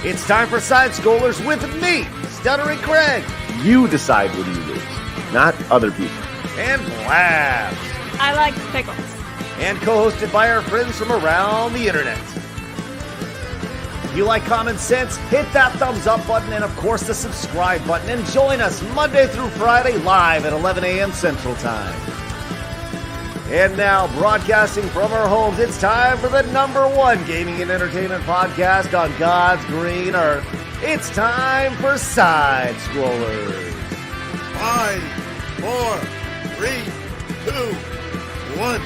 It's time for Side Scrollers with me, Stuttering Craig. You decide when you lose, not other people. And Blabs. I like pickles. And co-hosted by our friends from around the internet. If you like common sense, hit that thumbs up button and, of course, the subscribe button. And join us Monday through Friday live at 11 a.m. Central Time. And now, broadcasting from our homes, it's time for the #1 gaming and entertainment podcast on God's green earth. It's time for Side Scrollers. 5, 4, 3, 2, 1.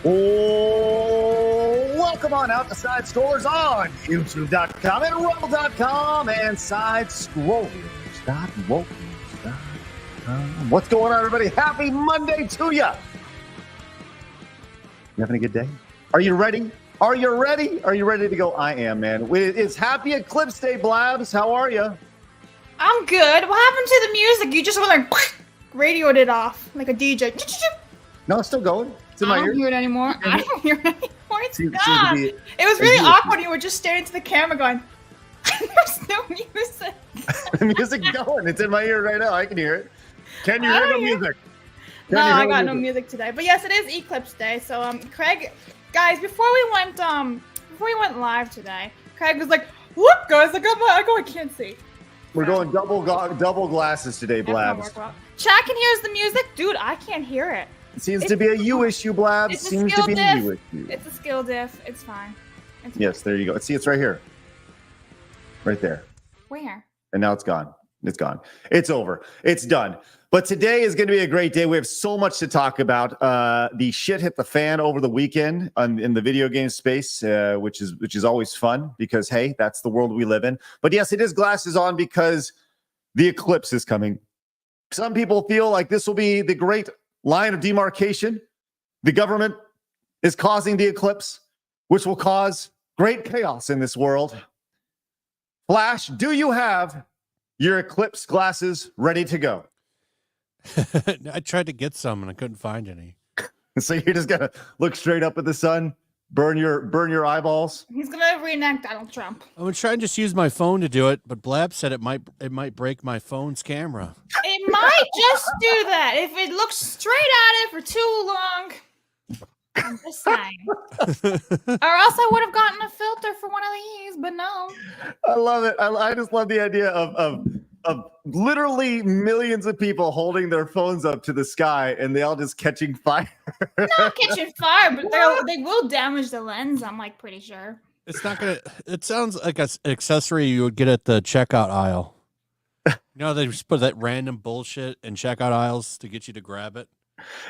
Oh, welcome on out to Side Scrollers on YouTube.com and Rumble.com and SideScrollers.com. What's going on, everybody? Happy Monday to you. You having a good day? Are you ready? Are you ready? Are you ready to go? I am, man. It's Happy Eclipse Day, Blabs. How are you? I'm good. What happened to the music? You just went like radioed it off like a DJ. No, it's still going. It's in my I don't ear. hear it anymore. I don't hear it anymore. It's Seems gone. to be It was really awkward. You were just staring to the camera going, there's no music. The music's going. It's in my ear right now. I can hear it. Can you hear the music? No, I got no music today. But yes, it is Eclipse Day. So Craig, guys, before we went live today, Craig was like, "Look, guys, I can't see." We're going double glasses today, Blabs. Chat can hear the music, dude. I can't hear it. It seems to be a you issue, Blabs. It's a Seems skill to be diff. a you issue. It's a skill diff. It's fine. Yes, there you go. See, it's right here. Right there. Where? And now it's gone. It's gone. It's over. It's done. But today is going to be a great day. We have so much to talk about. The shit hit the fan over the weekend in the video game space, which is always fun because, hey, that's the world we live in. But yes, it is glasses on because the eclipse is coming. Some people feel like this will be the great line of demarcation. The government is causing the eclipse, which will cause great chaos in this world. Flash, do you have your eclipse glasses ready to go? I tried to get some and I couldn't find any. So you're just gonna look straight up at the sun, burn your eyeballs. He's gonna reenact Donald Trump. I'm gonna try and just use my phone to do it, but Blab said it might break my phone's camera. It might just do that if it looks straight at it for too long. I'm just saying. Or else I would have gotten a filter for one of these, but no. I love it. I just love the idea of literally millions of people holding their phones up to the sky and they all just catching fire. Not catching fire, but they will damage the lens, I'm like pretty sure. It's not gonna. It sounds like an accessory you would get at the checkout aisle. You know, they just put that random bullshit in checkout aisles to get you to grab it.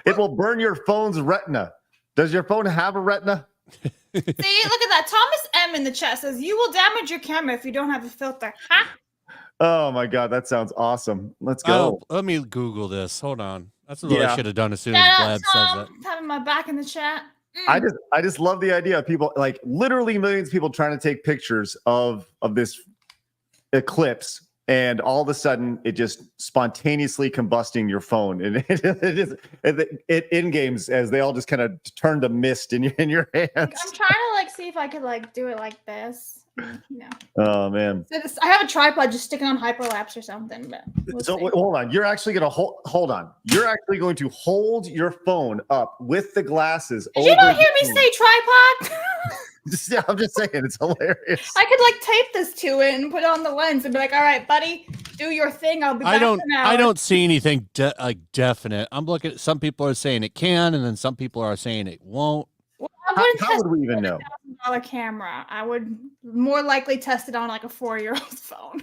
It will burn your phone's retina. Does your phone have a retina? See, look at that. Thomas M in the chat says, you will damage your camera if you don't have a filter. Huh? Oh my God, that sounds awesome. Let's go. Oh, let me Google this. Hold on. That's what I should have done as soon as Blab says that. Having my back in the chat. I just love the idea of people, like literally millions of people trying to take pictures of this eclipse, and all of a sudden it just spontaneously combusting your phone, and it in games as they all just kind of turn to mist in your hands. I'm trying to see if I could do it like this. No. Oh man. So I have a tripod just sticking on hyperlapse or something, but wait, hold on. You're actually gonna hold on. You're actually going to hold your phone up with the glasses. Did you not hear me say tripod? Yeah, I'm just saying, it's hilarious. I could tape this to it and put it on the lens and be like, all right, buddy, do your thing. I'll be back in an hour. I don't see anything definite. I'm looking at, some people are saying it can, and then some people are saying it won't. Well, how would we even know? $1,000 camera. I would more likely test it on a 4-year-old's phone.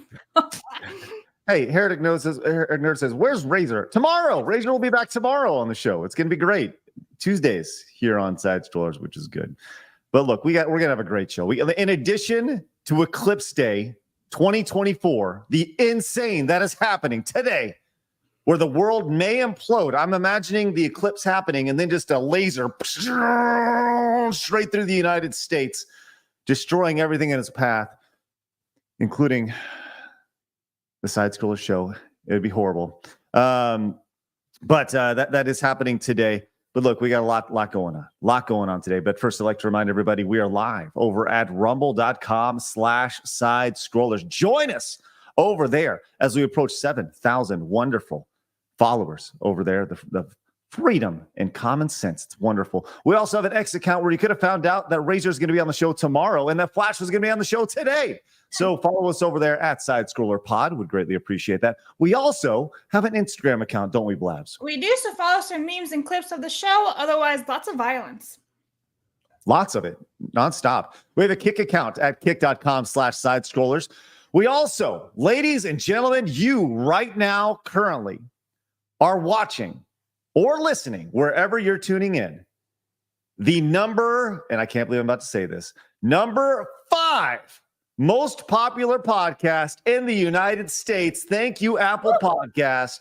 Hey, Heretic Nerd says, where's Razor? Tomorrow. Razor will be back tomorrow on the show. It's going to be great. Tuesdays here on Side Scrollers, which is good. But look, we're going to have a great show. In addition to Eclipse Day 2024, the insane that is happening today, where the world may implode. I'm imagining the eclipse happening and then just a laser straight through the United States, destroying everything in its path, including the Side Scroller show. It would be horrible. But that is happening today. But look, we got a lot going on today. But first, I'd like to remind everybody we are live over at rumble.com/side scrollers. Join us over there as we approach 7,000 wonderful followers over there. The freedom and common sense. It's wonderful. We also have an X account where you could have found out that Razor is going to be on the show tomorrow and that Flash was going to be on the show today. So follow us over there at Side Scroller Pod. Would greatly appreciate that. We also have an Instagram account, don't we, Blabs? We do, so follow some memes and clips of the show. Otherwise, lots of violence. Lots of it, nonstop. We have a Kick account at kick.com/side scrollers. We also, ladies and gentlemen, you right now currently are watching or listening, wherever you're tuning in, the number, and I can't believe I'm about to say this, number 5 most popular podcast in the United States. Thank you, Apple Podcast.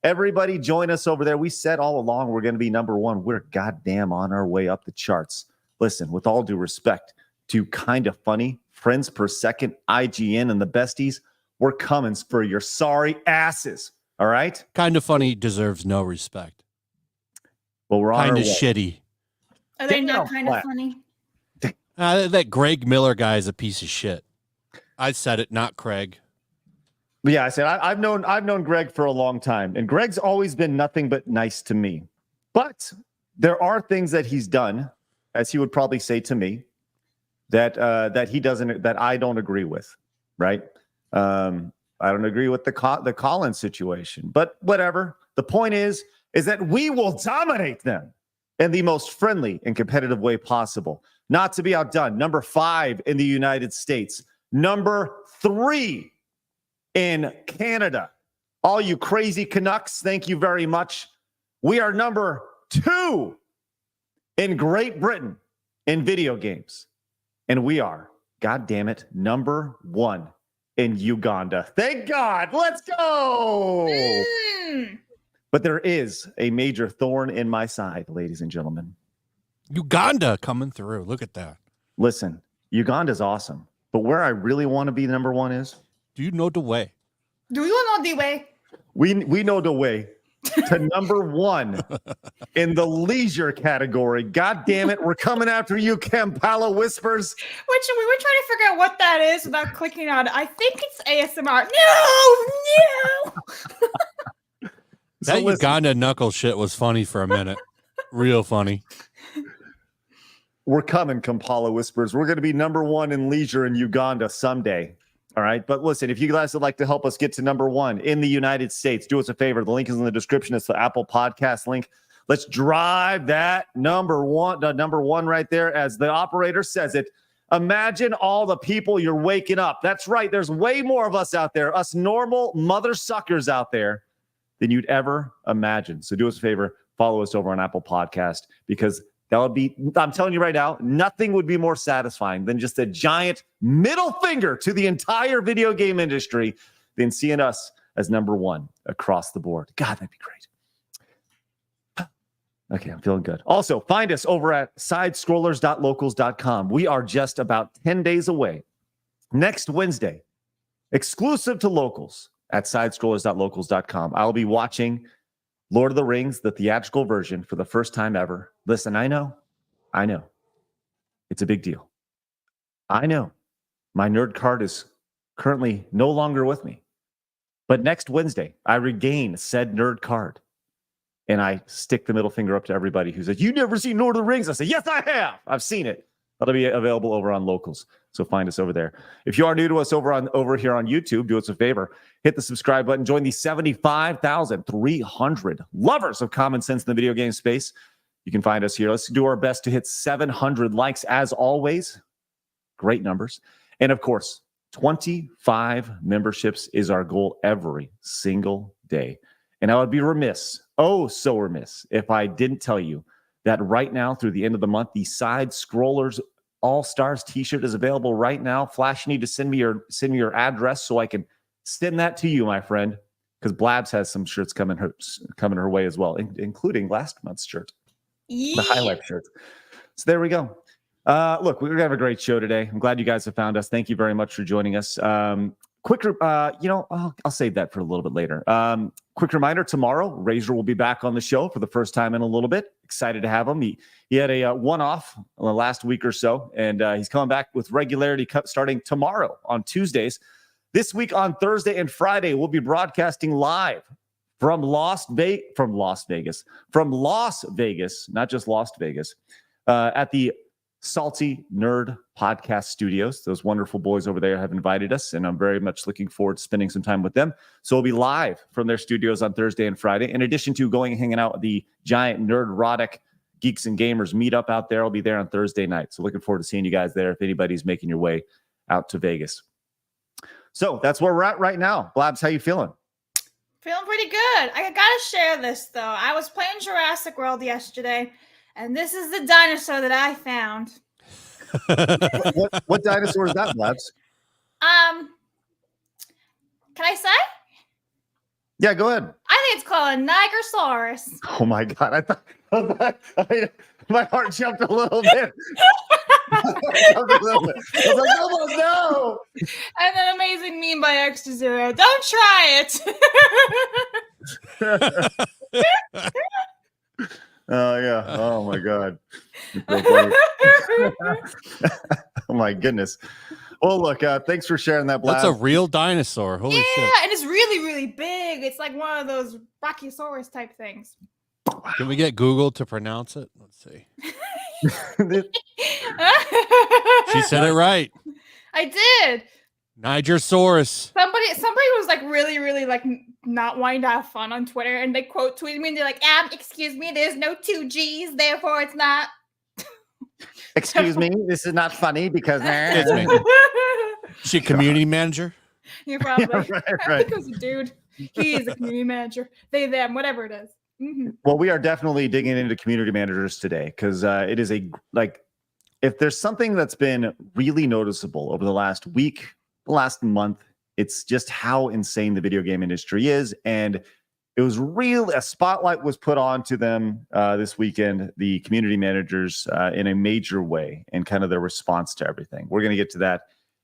Everybody join us over there. We said all along we're going to be number 1. We're goddamn on our way up the charts. Listen, with all due respect to Kind of Funny, Friends Per Second, IGN, and the besties, we're coming for your sorry asses. All right? Kind of Funny deserves no respect. Well, we're on Kind our of way. shitty. Are they Damn, not kind Flat. of funny? That Greg Miller guy is a piece of shit. I said it, not Craig. But yeah, I said I've known Greg for a long time, and Greg's always been nothing but nice to me. But there are things that he's done, as he would probably say to me, that I don't agree with. Right? I don't agree with the Collins situation, but whatever. The point is that we will dominate them in the most friendly and competitive way possible. Not to be outdone. Number 5 in the United States. Number 3 in Canada. All you crazy Canucks, thank you very much. We are number 2 in Great Britain in video games. And we are, God damn it, number 1 in Uganda. Thank God. Let's go. But there is a major thorn in my side, ladies and gentlemen. Uganda coming through. Look at that. Listen, Uganda's awesome. But where I really want to be number 1 is? Do you know the way? Do you know the way? We know the way to number 1 in the leisure category. God damn it, we're coming after you, Kampala Whispers. Which we were trying to figure out what that is without clicking on it. I think it's ASMR. No! That Uganda knuckle shit was funny for a minute. Real funny. We're coming, Kampala Whispers. We're going to be number 1 in leisure in Uganda someday. All right. But listen, if you guys would like to help us get to number 1 in the United States, do us a favor. The link is in the description. It's the Apple Podcast link. Let's drive that number 1 right there. As the operator says it, imagine all the people you're waking up. That's right. There's way more of us out there, us normal mother suckers out there than you'd ever imagine. So do us a favor. Follow us over on Apple Podcast, because that would be, I'm telling you right now, nothing would be more satisfying than just a giant middle finger to the entire video game industry than seeing us as number 1 across the board. God, that'd be great. Okay, I'm feeling good. Also, find us over at sidescrollers.locals.com. We are just about 10 days away. Next Wednesday, exclusive to locals at sidescrollers.locals.com. I'll be watching Lord of the Rings, the theatrical version, for the first time ever. Listen, I know. It's a big deal. I know. My nerd card is currently no longer with me. But next Wednesday, I regain said nerd card. And I stick the middle finger up to everybody who says, "You never seen Lord of the Rings?" I say, "Yes, I have. I've seen it." That'll be available over on Locals. So find us over there. If you are new to us over here on YouTube, do us a favor. Hit the subscribe button. Join the 75,300 lovers of common sense in the video game space. You can find us here. Let's do our best to hit 700 likes as always. Great numbers. And of course, 25 memberships is our goal every single day. And I would be remiss, oh so remiss, if I didn't tell you that right now through the end of the month, the Side Scrollers All-Stars t-shirt is available right now. Flash, you need to send me your address so I can send that to you, my friend, because Blabs has some shirts coming her way as well, including last month's shirt, the highlight shirt. So there we go. Look, we're going to have a great show today. I'm glad you guys have found us. Thank you very much for joining us. quick, I'll save that for a little bit later. Quick reminder, tomorrow, Razor will be back on the show for the first time in a little bit. Excited to have him. He had a one-off the last week or so, and he's coming back with regularity starting tomorrow on Tuesdays. This week on Thursday and Friday, we'll be broadcasting live from Las Vegas, not just Las Vegas, at the Salty Nerd Podcast Studios. Those wonderful boys over there have invited us, and I'm very much looking forward to spending some time with them. So we'll be live from their studios on Thursday and Friday. In addition to going and hanging out at the giant nerd-erotic Geeks and Gamers meetup out there, I'll be there on Thursday night. So looking forward to seeing you guys there if anybody's making your way out to Vegas. So that's where we're at right now. Blabs, how you feeling? Feeling pretty good. I gotta share this though. I was playing Jurassic World yesterday, and this is the dinosaur that I found. what dinosaur is that, Blabs? Can I say? Yeah, go ahead. I think it's called a Nigersaurus. Oh my God. I thought my heart jumped a little bit. I was like, oh no. And an amazing meme by Extra Zero. Don't try it. Oh yeah. Oh my God. Oh my goodness. Well, look, thanks for sharing that, Blab. That's a real dinosaur. Holy shit. Yeah, and it's really, really big. It's like one of those Brachiosaurus type things. Can we get Google to pronounce it? Let's see. She said it right. I did. Nigersaurus. Somebody was like really like not wanting to have fun on Twitter, and they quote tweeted me and they're like, excuse me, there's no 2 G's, therefore it's not. Excuse me, this is not funny because It's me. She community manager? You're probably Yeah, I right. think it was a dude. He is a community manager. They, them, whatever it is. Mm-hmm. Well, we are definitely digging into community managers today because it is if there's something that's been really noticeable over the last week, last month, it's just how insane the video game industry is. And it was a spotlight was put on to them this weekend, the community managers in a major way, and kind of their response to everything. We're going to get to that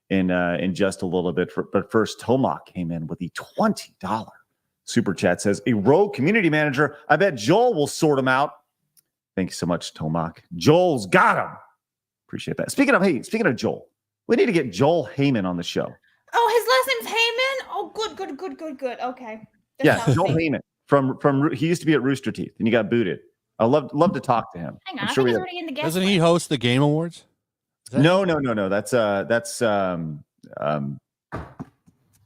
in just a little bit. But first, Tomac came in with the $20 super chat. Says, a rogue community manager. I bet Joel will sort him out. Thank you so much, Tomac. Joel's got him. Appreciate that. Speaking of Joel, we need to get Joel Heyman on the show. Oh, his last name's Heyman? Oh, good. Okay. That Yeah, sounds Joel safe. Heyman from he used to be at Rooster Teeth and he got booted. I love to talk to him. Hang on, I'm I sure think we he's have- already in the guest Doesn't he list. host the Game Awards? Is that- No. That's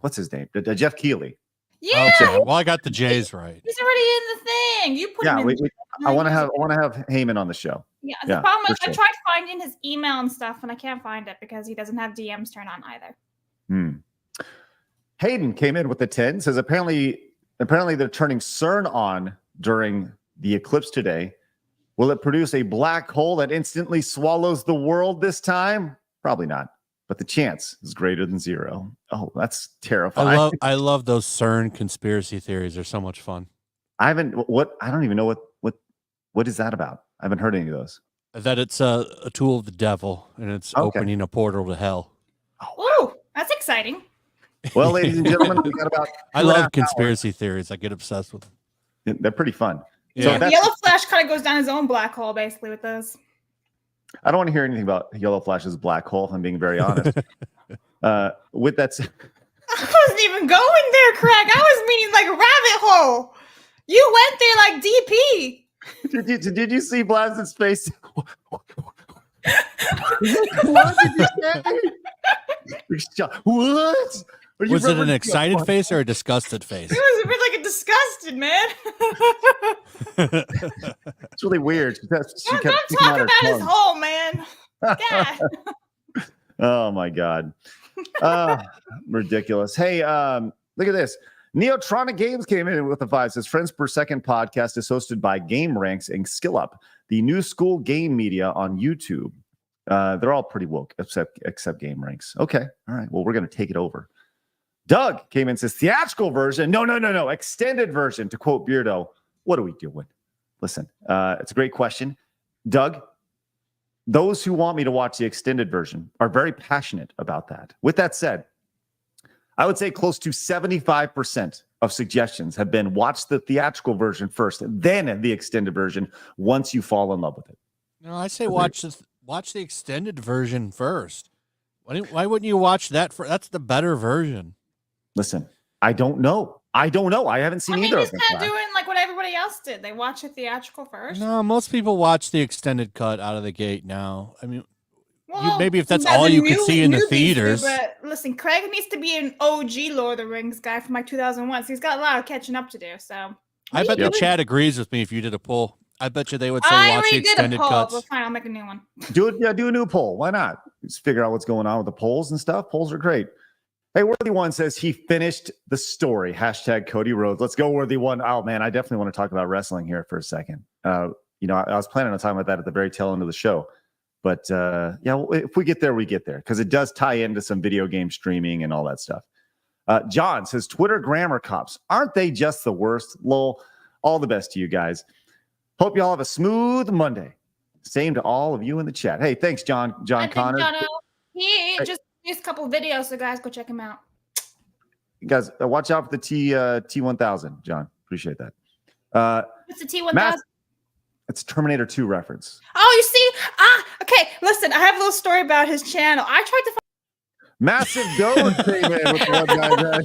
what's his name? Jeff Keighley. Yeah, Okay. Well, I got the J's right. he's already in the thing. You put him Yeah, in. I want to have Heyman on the show. Yeah, yeah, the problem for is I sure. tried finding his email and stuff, and I can't find it because he doesn't have DMs turned on either. Hayden came in with the 10. Says apparently they're turning CERN on during the eclipse today. Will it produce a black hole that instantly swallows the world this time? Probably not, but the chance is greater than 0. Oh, that's terrifying. I love those CERN conspiracy theories. They're so much fun. I don't even know what is that about. I haven't heard any of those. That it's a tool of the devil and it's Okay. opening a portal to hell. Ooh, that's exciting. Well, ladies and gentlemen, we got about I 2.5 love hours. conspiracy theories. I get obsessed with them. They're pretty fun. Yeah. So The that's, Yellow Flash kind of goes down his own black hole basically with those. I don't want to hear anything about Yellow Flash's black hole, if I'm being very honest. With that said, I wasn't even going there, Craig. I was meaning like rabbit hole. You went there like DP. did you see Blaz's face? What did you say? What? Are you Was it an referencing- excited face or a disgusted face? It was a bit like a disgusted man. It's really weird. She kept Don't sticking talk out her about his tongue. hole, man. God. Oh my God. Ridiculous. Hey, look at this. Neotronic Games came in with a 5. Says Friends Per Second podcast is hosted by Game Ranks and Skill Up, the new school game media on YouTube. They're all pretty woke except Game Ranks. Okay. All right. Well, we're going to take it over. Doug came in and says theatrical version. No. Extended version, to quote Beardo. What are we doing? Listen, it's a great question. Doug, those who want me to watch the extended version are very passionate about that. With that said, I would say close to 75% of suggestions have been watch the theatrical version first, then the extended version once you fall in love with it. No, I say watch the extended version first. Why wouldn't you watch that? That's the better version. Listen, I don't know. I haven't seen either of them. He's kind of doing like what everybody else did. They watch the theatrical first. No, most people watch the extended cut out of the gate now. I mean, Well, maybe if that's all you could see in the theaters. But listen, Craig needs to be an OG Lord of the Rings guy from like 2001, so he's got a lot of catching up to do. So I bet the chat agrees with me if you did a poll. I bet you they would say watch the extended cuts. But fine, I'll make a new one. Do a new poll. Why not? Just figure out what's going on with the polls and stuff. Polls are great. Hey, Worthy One says he finished the story. Hashtag Cody Rhodes. Let's go, Worthy One. Oh man, I definitely want to talk about wrestling here for a second. I was planning on talking about that at the very tail end of the show. But if we get there, we get there, because it does tie into some video game streaming and all that stuff. John says, Twitter grammar cops, aren't they just the worst? Lol. All the best to you guys. Hope y'all have a smooth Monday. Same to all of you in the chat. Hey, thanks, John Connor. He just released a couple of videos, so guys, go check him out. You guys, watch out for the T1000, John. Appreciate that. What's the T1000? It's a Terminator 2 reference. Oh, you see? Okay. Listen, I have a little story about his channel. I tried to find Massive Dome came in with one guy.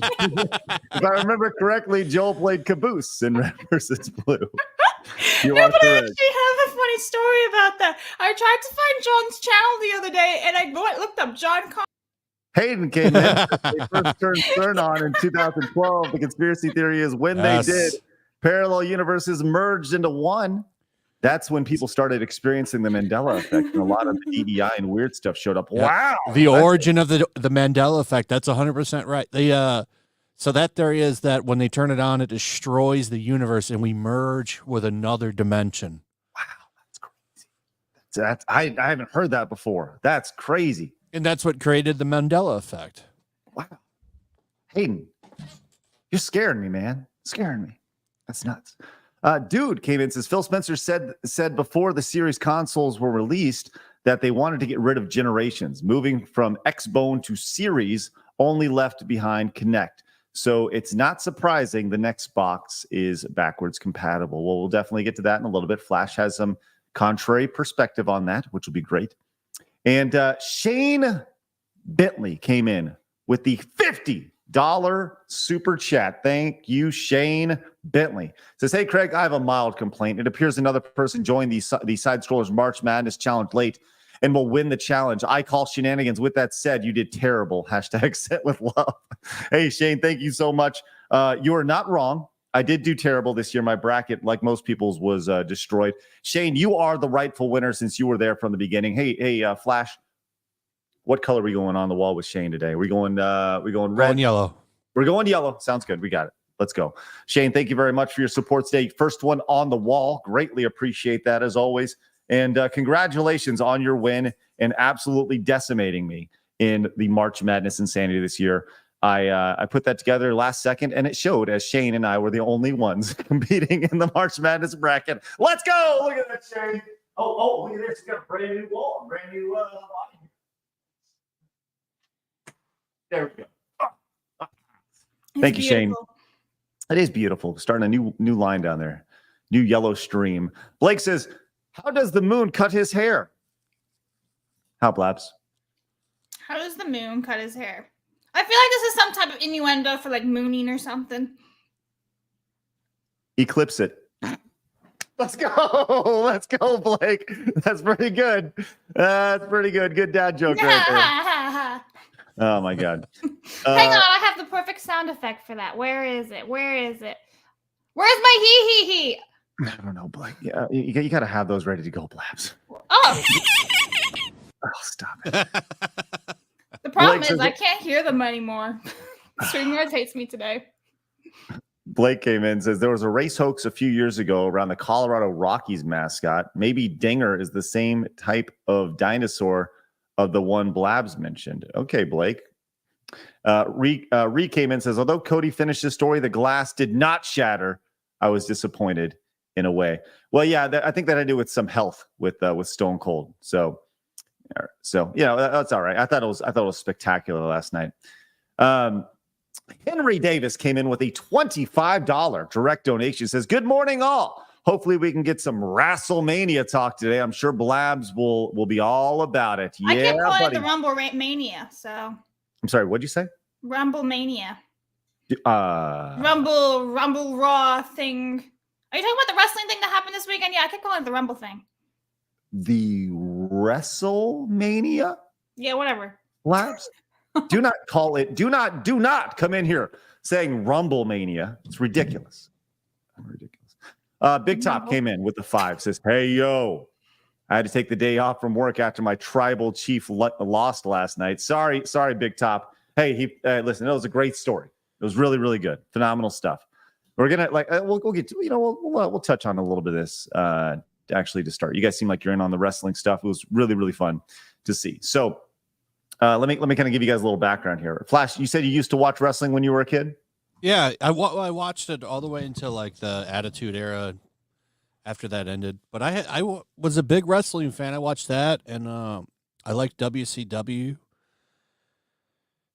If I remember correctly, Joel played Caboose in Red versus Blue. No, but I actually have a funny story about that. I tried to find John's channel the other day, and I looked up John Connor. Hayden came in. They first turned Stern on in 2012. The conspiracy theory is when they did, parallel universes merged into one. That's when people started experiencing the Mandela effect, and a lot of the DEI and weird stuff showed up. Yeah. Wow. The origin of the Mandela effect. That's 100% right. So that theory is that when they turn it on, it destroys the universe and we merge with another dimension. Wow, that's crazy. I haven't heard that before. That's crazy. And that's what created the Mandela effect. Wow. Hayden, you're scaring me, man. Scaring me. That's nuts. Dude came in and says, Phil Spencer said before the series consoles were released that they wanted to get rid of generations, moving from Xbone to series, only left behind Kinect. So it's not surprising the next box is backwards compatible. Well, we'll definitely get to that in a little bit. Flash has some contrary perspective on that, which will be great. And Shane Bentley came in with the $50 super chat. Thank you, Shane Bentley. Says, hey, Craig, I have a mild complaint. It appears another person joined the Side Scrollers March Madness Challenge late and will win the challenge. I call shenanigans. With that said, you did terrible. Hashtag sent with love. Hey, Shane, thank you so much. You are not wrong. I did do terrible this year. My bracket, like most people's, was destroyed. Shane, you are the rightful winner since you were there from the beginning. Hey, Flash, what color are we going on the wall with Shane today? We going red? Going yellow. We're going yellow. Sounds good. We got it. Let's go. Shane, thank you very much for your support today. First one on the wall. Greatly appreciate that as always. And congratulations on your win and absolutely decimating me in the March Madness Insanity this year. I put that together last second, and it showed as Shane and I were the only ones competing in the March Madness bracket. Let's go! Look at that, Shane. Oh, look at this. We got a brand new wall, brand new line. There we go. Thank you, Shane. It is beautiful. Starting a new line down there. New yellow stream. Blake says, how does the moon cut his hair? How, Blabs? How does the moon cut his hair? I feel like this is some type of innuendo for like mooning or something. Eclipse it. Let's go. Let's go, Blake. That's pretty good. That's pretty good. Good dad joke right there. Oh, my God. Hang on. I have the perfect sound effect for that. Where is it? Where's my hee? I don't know, Blake. Yeah, you got to have those ready to go, Blabs. Oh, stop it. The problem is I can't hear them anymore. StreamYards hates me today. Blake came in and says there was a race hoax a few years ago around the Colorado Rockies mascot. Maybe Dinger is the same type of dinosaur of the one Blabs mentioned. Okay, Blake. Ree came in and says, although Cody finished his story, the glass did not shatter. I was disappointed in a way. Well, yeah, I think that had to do with some health with Stone Cold. So that's all right. I thought it was spectacular last night. Henry Davis came in with a $25 direct donation. Says, good morning, all. Hopefully we can get some WrestleMania talk today. I'm sure Blabs will be all about it. I Yeah, kept calling buddy. it the Rumble Mania. So I'm sorry, what'd you say? Rumble Mania. Uh, Rumble Raw thing. Are you talking about the wrestling thing that happened this weekend? Yeah, I kept calling it the Rumble thing. the WrestleMania? Yeah, whatever. Labs? Do not call it. Do not come in here saying Rumble Mania. It's ridiculous. Ridiculous. Big Top came in with the 5. Says, hey, yo. I had to take the day off from work after my tribal chief lost last night. Sorry, Big Top. Hey, listen, it was a great story. It was really, really good. Phenomenal stuff. We're gonna we'll get to, we'll touch on a little bit of this actually to start. You guys seem like you're in on the wrestling stuff. It was really, really fun to see. So let me kind of give you guys a little background here. Flash, you said you used to watch wrestling when you were a kid? Yeah, I watched it all the way until like the Attitude Era. After that ended, but I was a big wrestling fan. I watched that, and I liked WCW.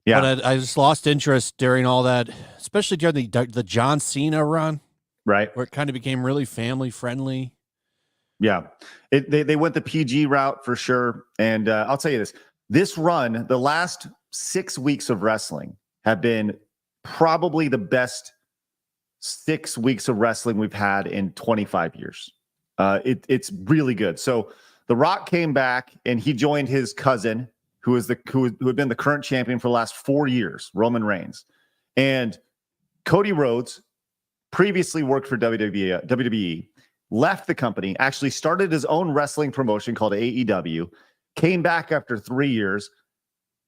Yeah, but I just lost interest during all that, especially during the John Cena run, right, where it kind of became really family friendly. Yeah, they went the PG route for sure. And I'll tell you this run, the last 6 weeks of wrestling have been probably the best 6 weeks of wrestling we've had in 25 years. It's really good. So The Rock came back and he joined his cousin, who had been the current champion for the last 4 years, Roman Reigns. And Cody Rhodes previously worked for WWE, left the company, actually started his own wrestling promotion called AEW, came back after 3 years,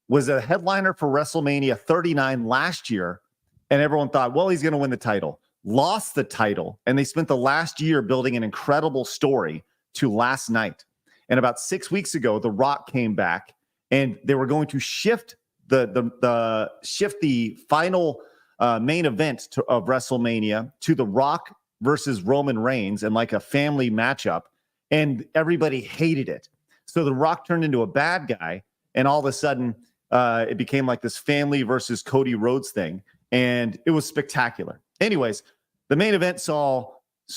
was a headliner for WrestleMania 39 last year, and everyone thought, well, he's going to win the title. Lost the title, and they spent the last year building an incredible story to last night. And about 6 weeks ago, The Rock came back, and they were going to shift the final main event of WrestleMania to The Rock versus Roman Reigns and like a family matchup, and everybody hated it. So The Rock turned into a bad guy, and all of a sudden, it became like this family versus Cody Rhodes thing, and it was spectacular. Anyways, the main event saw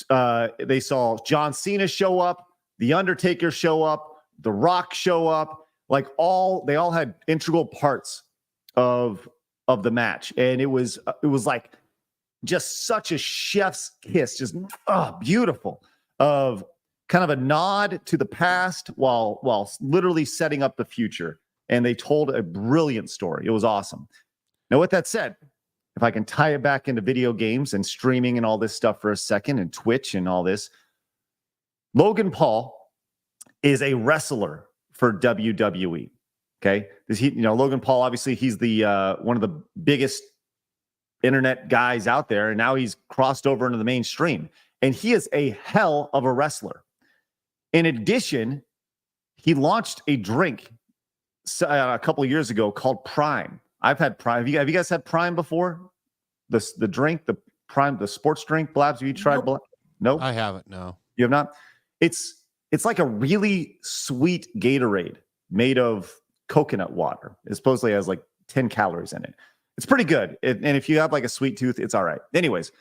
John Cena show up, The Undertaker show up, The Rock show up, they all had integral parts of the match, and it was like just such a chef's kiss, just beautiful, of kind of a nod to the past while literally setting up the future. And they told a brilliant story. It was awesome. Now, with that said, if I can tie it back into video games and streaming and all this stuff for a second, and Twitch and all this, Logan Paul is a wrestler for WWE. Okay, Logan Paul, obviously, he's the one of the biggest internet guys out there, and now he's crossed over into the mainstream, and he is a hell of a wrestler. In addition, he launched a drink a couple of years ago called Prime. I've had Prime. Have you guys had Prime before? The drink, the Prime, the sports drink. Blabs, have you tried? Nope. No, I haven't. No, you have not. It's like a really sweet Gatorade made of coconut water. It supposedly has like 10 calories in it. It's pretty good. And if you have like a sweet tooth, it's all right. Anyways,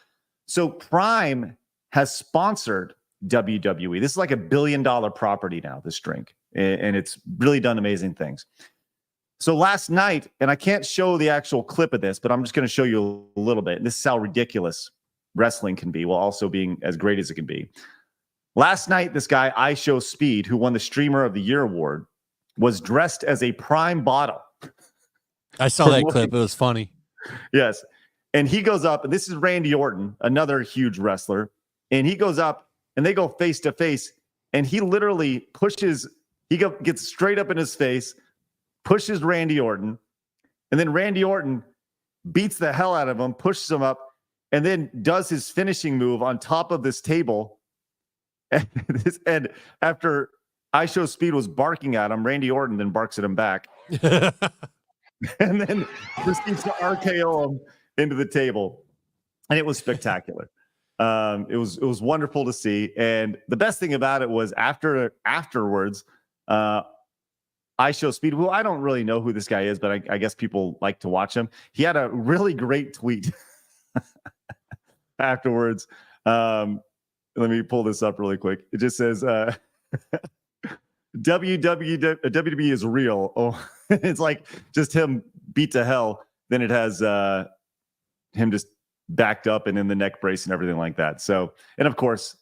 so Prime has sponsored WWE. This is like $1 billion property now, this drink. And it's really done amazing things. So last night, and I can't show the actual clip of this, but I'm just going to show you a little bit. This is how ridiculous wrestling can be while also being as great as it can be. Last night, this guy, IShowSpeed, who won the Streamer of the Year award, was dressed as a Prime bottle. I saw that clip. It was funny. Yes. And he goes up, and this is Randy Orton, another huge wrestler. And he goes up, and they go face to face, and he literally gets straight up in his face, pushes Randy Orton, and then Randy Orton beats the hell out of him, pushes him up, and then does his finishing move on top of this table. And after IShowSpeed was barking at him, Randy Orton then barks at him back. And then proceeds to RKO him into the table. And it was spectacular. It was wonderful to see. And the best thing about it was afterwards, I Show Speed, who I don't really know who this guy is, but I guess people like to watch him. He had a really great tweet afterwards. Let me pull this up really quick. It just says, WWE is real. Oh, it's like just him beat to hell. Then it has him just backed up and in the neck brace and everything like that. So, and of course,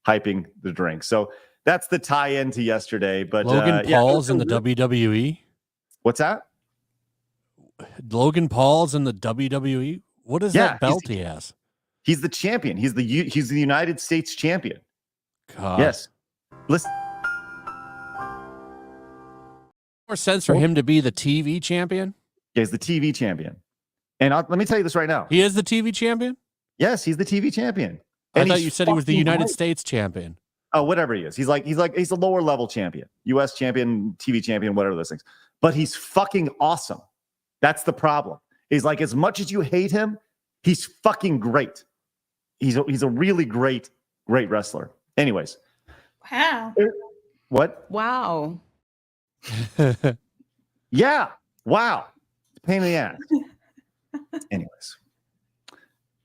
hyping the drink. So that's the tie-in to yesterday. But Logan Paul's in the WWE. What's that? Logan Paul's in the WWE. What is that belt he has? He's the champion. He's the United States champion. God. Yes. Listen. More sense for him to be the TV champion. Yeah, he's the TV champion. And let me tell you this right now. He is the TV champion? Yes, he's the TV champion. I thought you said he was the United States champion. Oh, whatever he is. He's a lower level champion, US champion, TV champion, whatever those things. But he's fucking awesome. That's the problem. He's like, as much as you hate him, he's fucking great. He's a really great wrestler. Anyways. Wow. What? Wow. Yeah. Wow. Pain in the ass. Anyways.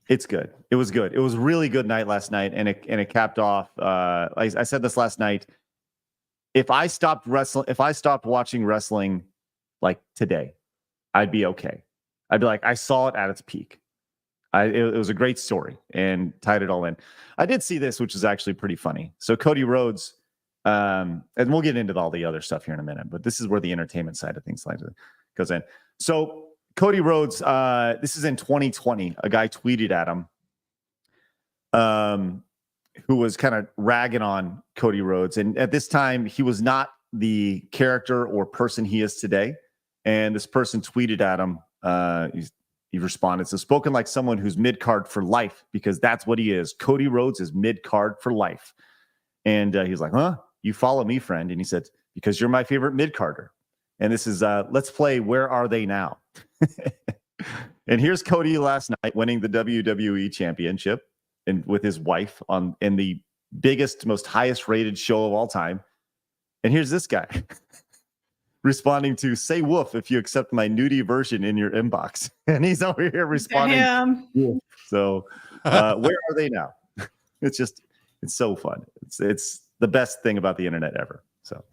It's good. It was good. It was a really good night last night, and it capped off. I said this last night. If I stopped watching wrestling like today, I'd be okay. I'd be like, I saw it at its peak. It was a great story and tied it all in. I did see this, which is actually pretty funny. So Cody Rhodes, and we'll get into all the other stuff here in a minute, but this is where the entertainment side of things goes in. So Cody Rhodes, this is in 2020. A guy tweeted at him, who was kind of ragging on Cody Rhodes. And at this time, he was not the character or person he is today. And this person tweeted at him. He responded, so spoken like someone who's mid-card for life, because that's what he is. Cody Rhodes is mid-card for life. And he's like, huh? You follow me, friend. And he said, because you're my favorite mid-carder. And this is, let's play Where Are They Now? And here's Cody last night winning the WWE championship and with his wife in the biggest, most highest rated show of all time. And here's this guy responding to, say woof if you accept my nudie version in your inbox. And he's over here responding. Damn. So where are they now? It's so fun. It's the best thing about the internet ever. So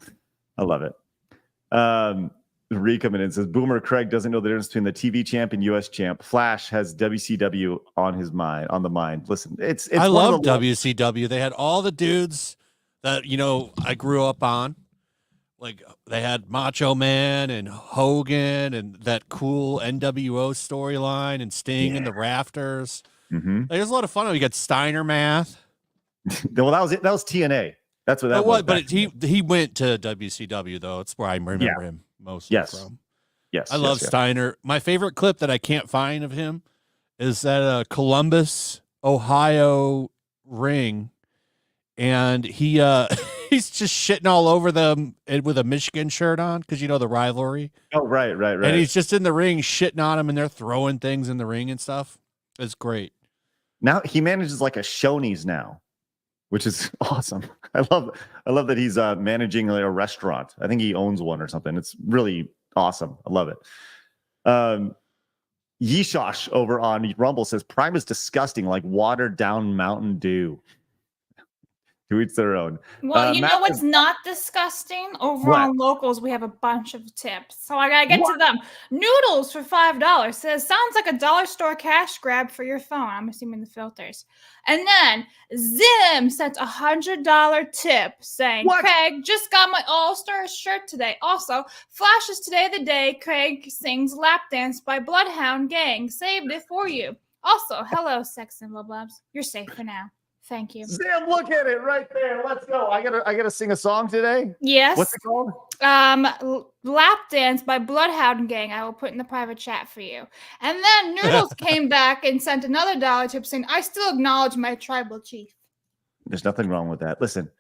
I love it. Ree coming in says, Boomer Craig doesn't know the difference between the TV champ and US champ. Flash has WCW on the mind. Listen, it's I love WCW. They had all the dudes that, I grew up on. Like they had Macho Man and Hogan and that cool NWO storyline and Sting in the rafters. Mm-hmm. There's a lot of fun. We got Steiner Math. Well, that was it. That was TNA. That's what that was. But he went to WCW though. It's where I remember him most from. Yes. I love Steiner. My favorite clip that I can't find of him is that Columbus, Ohio ring, and he he's just shitting all over them with a Michigan shirt on because the rivalry. Oh, right. And he's just in the ring shitting on him, and they're throwing things in the ring and stuff. It's great. Now he manages like a Shoney's now, which is awesome. I love that he's managing a restaurant. I think he owns one or something. It's really awesome. I love it. Yeshosh over on Rumble says Prime is disgusting, like watered down Mountain Dew. To each their own. Well, you know what's not disgusting? Over on Locals, we have a bunch of tips. So I gotta get to them. Noodles for $5 says, sounds like a dollar store cash grab for your phone. I'm assuming the filters. And then Zim sent a $100 tip saying, Craig, just got my All-Star shirt today. Also, Flash is today the day Craig sings Lap Dance by Bloodhound Gang. Saved it for you. Also, hello, Sex and Blubs. You're safe for now. Thank you. Sam, look at it right there. Let's go. I gotta sing a song today. Yes. What's it called? Lap Dance by Bloodhound Gang. I will put in the private chat for you. And then Noodles came back and sent another dollar tip saying, I still acknowledge my tribal chief. There's nothing wrong with that. Listen.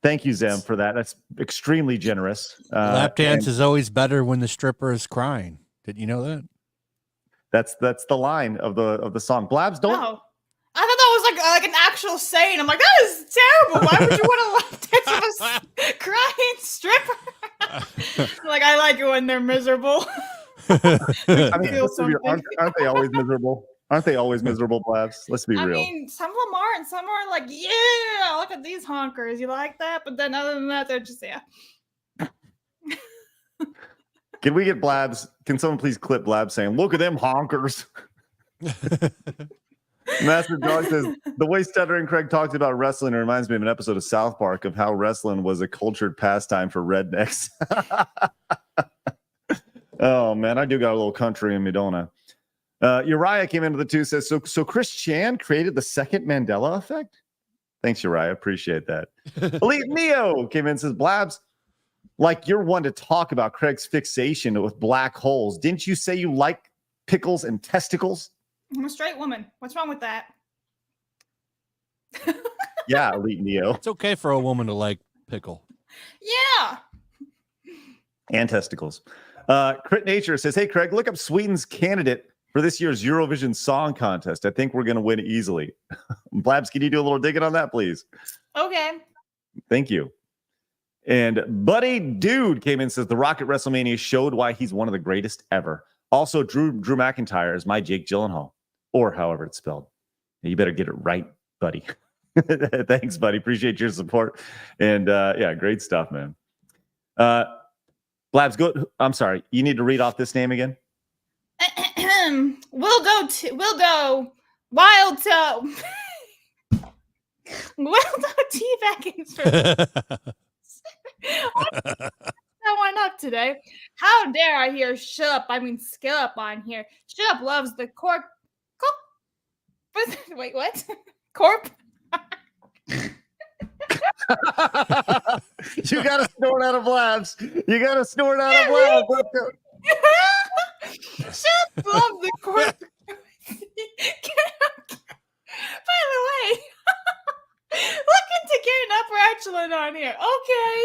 Thank you, Zem, for that. That's extremely generous. Lap dance is always better when the stripper is crying. Did you know that? That's the line of the song. Blabs, don't. No. I thought that was like an actual saying. I'm like, that is terrible. Why would you want to lap dance with a crying stripper? when they're miserable. I mean, Feel aren't they always miserable? Aren't they always miserable, Blabs? Let's be real. I mean, some of them are, and some are like, yeah, look at these honkers. You like that? But then other than that, they're just, yeah. Can we get Blabs? Can someone please clip Blabs saying, look at them honkers? Master Dog says, the way Stuttering Craig talked about wrestling reminds me of an episode of South Park of how wrestling was a cultured pastime for rednecks. Oh, man, I do got a little country in me, don't I? Uriah came into the two, says, so Chris Chan created the second Mandela effect? Thanks, Uriah. Appreciate that. Elite Neo came in and says, Blabs, like you're one to talk about Craig's fixation with black holes. Didn't you say you like pickles and testicles? I'm a straight woman. What's wrong with that? Yeah, Elite Neo. It's okay for a woman to like pickle. Yeah. And testicles. Crit Nature says, hey, Craig, look up Sweden's candidate for this year's Eurovision Song Contest. I think we're going to win easily. Blabs, can you do a little digging on that, please? Okay. Thank you. And Buddy Dude came in and says, the Rock at WrestleMania showed why he's one of the greatest ever. Also, Drew McIntyre is my Jake Gyllenhaal, or however it's spelled. You better get it right, buddy. Thanks, buddy. Appreciate your support. And yeah, great stuff, man. Blabs, go. I'm sorry. You need to read off this name again. We'll go wild toe. Teabagging. That one up today. How dare I hear shut up? I mean, skill up on here. Shut up loves the corp. Wait, what? Corp? You got to snort out of Blabs. You got to snort out of Blabs. Shut up love the corp. By the way, look into getting upper echelon on here. Okay.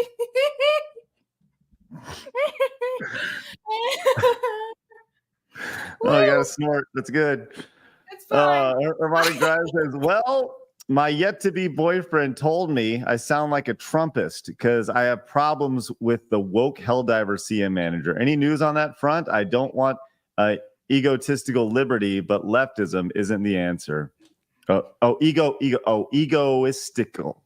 Oh, you got to snort. That's good. It's fine. Armani Grimes says, well, my yet-to-be boyfriend told me I sound like a Trumpist because I have problems with the woke Helldivers CM manager. Any news on that front? I don't want egotistical liberty, but leftism isn't the answer. Egoistical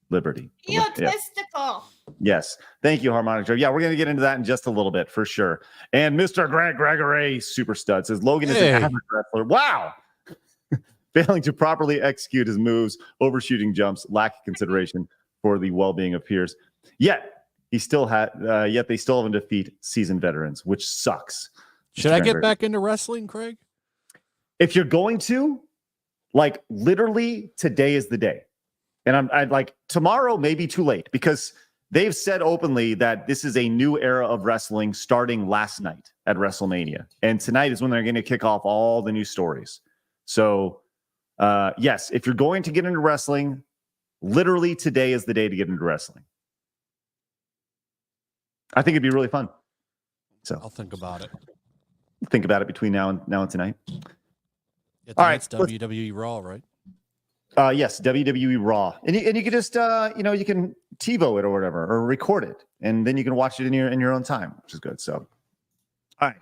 liberty. Egotistical. Yes. Thank you, Harmonic Joe. Yeah, we're going to get into that in just a little bit for sure. And Mr. Greg Gregory, super stud, says Logan is an average wrestler. Wow. Failing to properly execute his moves, overshooting jumps, lack of consideration for the well-being of peers. Yet they still haven't defeat seasoned veterans, which sucks. Should I get back into wrestling, Craig? If you're going to, like, literally today is the day. And I'd like tomorrow may be too late because they've said openly that this is a new era of wrestling starting last night at WrestleMania. And tonight is when they're going to kick off all the new stories. So, yes, if you're going to get into wrestling, literally today is the day to get into wrestling. I think it'd be really fun. So I'll think about it. Think about it between now and tonight. Yeah, all right, it's WWE Raw, right? Yes, WWE Raw, and you can just you can TiVo it or whatever, or record it, and then you can watch it in your own time, which is good. So, all right,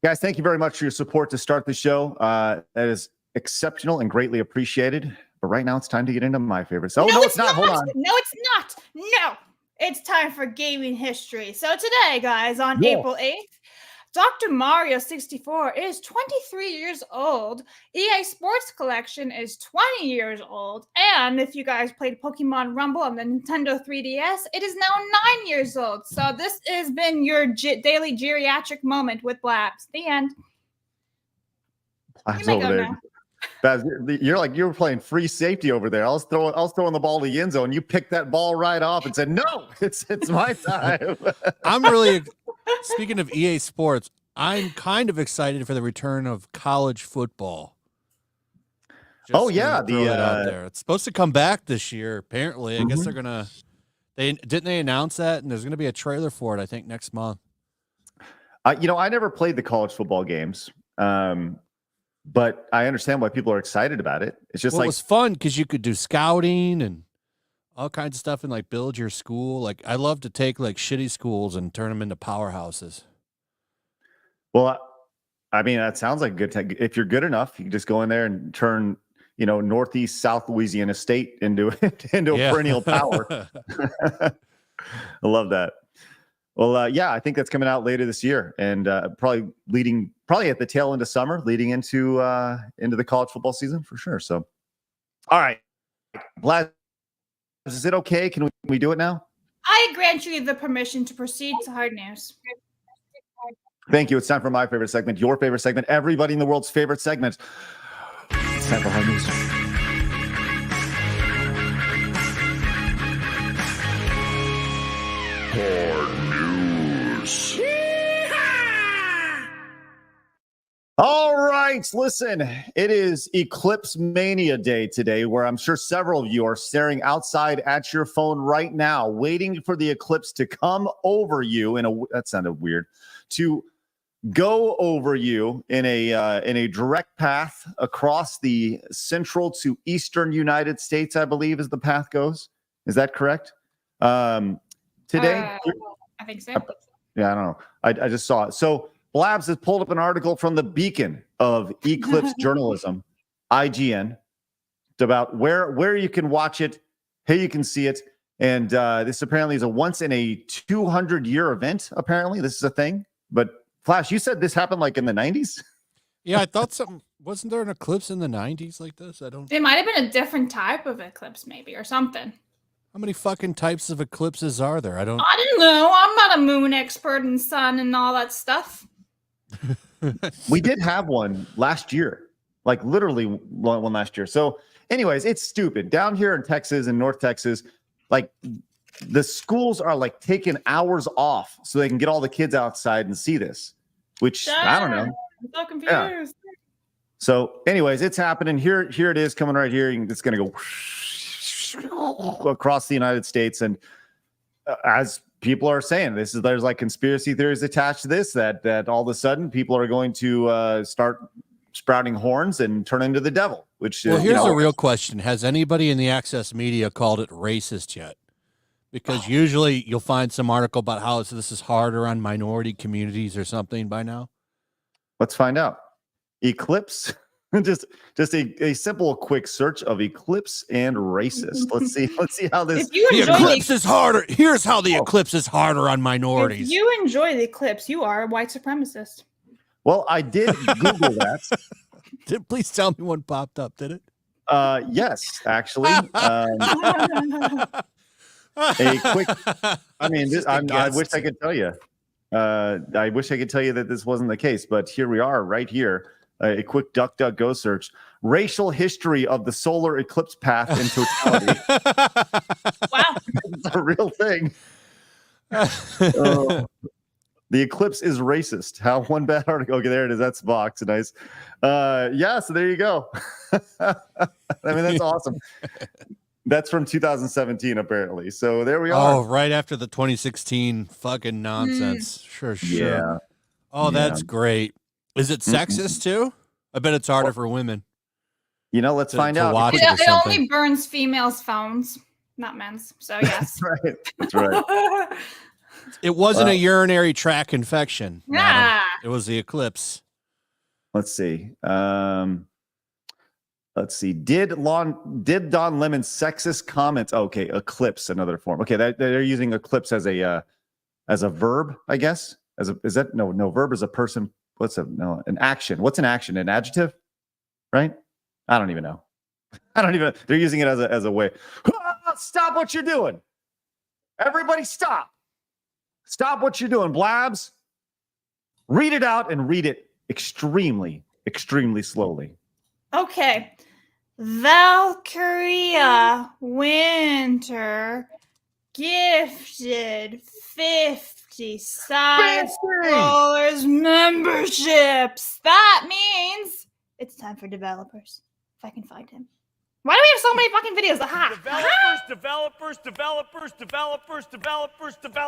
guys, thank you very much for your support to start the show. That is exceptional and greatly appreciated. But right now, it's time to get into my favorites. Oh no, it's not. Hold on. No, it's not. No, it's time for gaming history. So today, guys, on April 8th. Dr. Mario 64 is 23 years old. EA Sports Collection is 20 years old. And if you guys played Pokemon Rumble on the Nintendo 3DS, it is now 9 years old. So this has been your daily geriatric moment with Blabs. The end. You may go now. Baz, you were playing free safety over there. I was throwing the ball to the end zone. You picked that ball right off and said, "No, it's my time." I'm really speaking of EA Sports. I'm kind of excited for the return of college football. Out there. It's supposed to come back this year. Apparently, I guess they're gonna. Didn't they announce that? And there's gonna be a trailer for it. I think next month. I never played the college football games. But I understand why people are excited about it. It's just it was fun because you could do scouting and all kinds of stuff and like build your school. Like I love to take like shitty schools and turn them into powerhouses. Well, I mean, that sounds like a good tech. If you're good enough, you can just go in there and turn, Northeast South Louisiana State into a perennial power. I love that. Well, yeah, I think that's coming out later this year, and probably at the tail end of summer, leading into the college football season for sure. So, all right, Vlad, is it okay? Can we do it now? I grant you the permission to proceed to hard news. Thank you. It's time for my favorite segment, your favorite segment, everybody in the world's favorite segment. It's time for hard news. All right, listen, it is Eclipse Mania Day today, where I'm sure several of you are staring outside at your phone right now, waiting for the eclipse to come over you that sounded weird, to go over you in a direct path across the central to eastern United States, I believe, as the path goes. Is that correct? Today? I think so. Yeah, I don't know. I just saw it. So Blabs has pulled up an article from the beacon of Eclipse journalism, IGN, about where you can watch it, how you can see it. And this apparently is a once in a 200-year event. Apparently, this is a thing. But Flash, you said this happened like in the 90s? Yeah, I thought wasn't there an eclipse in the 90s like this? It might have been a different type of eclipse, maybe, or something. How many fucking types of eclipses are there? I don't know. I'm not a moon expert and sun and all that stuff. We did have one last year, like literally one last year. So anyways, it's stupid. Down here in Texas and North Texas, like the schools are like taking hours off so they can get all the kids outside and see this, which I don't know. I'm so confused. Yeah. So anyways, it's happening. Here it is coming right here. It's going to go across the United States. And as people are saying, there's like conspiracy theories attached to this, that all of a sudden people are going to start sprouting horns and turn into the devil, which here's a real question. Has anybody in the access media called it racist yet? Because usually you'll find some article about how this is harder on minority communities or something by now. Let's find out. Eclipse, just a simple quick search of Eclipse and racist. Let's see how this. The eclipse is harder. Here's how the eclipse is harder on minorities. If you enjoy the eclipse, you are a white supremacist. Well, I did Google that. Please tell me one popped up. Did it? Yes, actually. A quick. I mean, I wish I could tell you. I wish I could tell you that this wasn't the case, but here we are, right here. A quick DuckDuckGo search: racial history of the solar eclipse path in totality. Wow, it's a real thing. The eclipse is racist. How one bad article. Okay, there it is. That's box. Nice. Yeah. So there you go. I mean, that's awesome. That's from 2017, apparently. So there we are. Oh, right after the 2016 fucking nonsense. Sure. Yeah. Oh, that's great. Is it sexist too? I bet it's harder for women. Let's find out. It only burns females' phones, not men's. So yes. That's right. It wasn't a urinary tract infection. Yeah. Madam. It was the eclipse. Let's see. Did Don Lemon's sexist comments? Okay, eclipse, another form. Okay, they're using eclipse as a verb, I guess. Verb is a person. An action. What's an action? An adjective, right? I don't even know. They're using it as a way. Stop what you're doing. Everybody stop. Stop what you're doing, Blabs. Read it out and read it extremely, extremely slowly. Okay. Valkyria Winter gifted $50 memberships. That means it's time for developers. If I can find him. Why do we have so many fucking videos? Developers.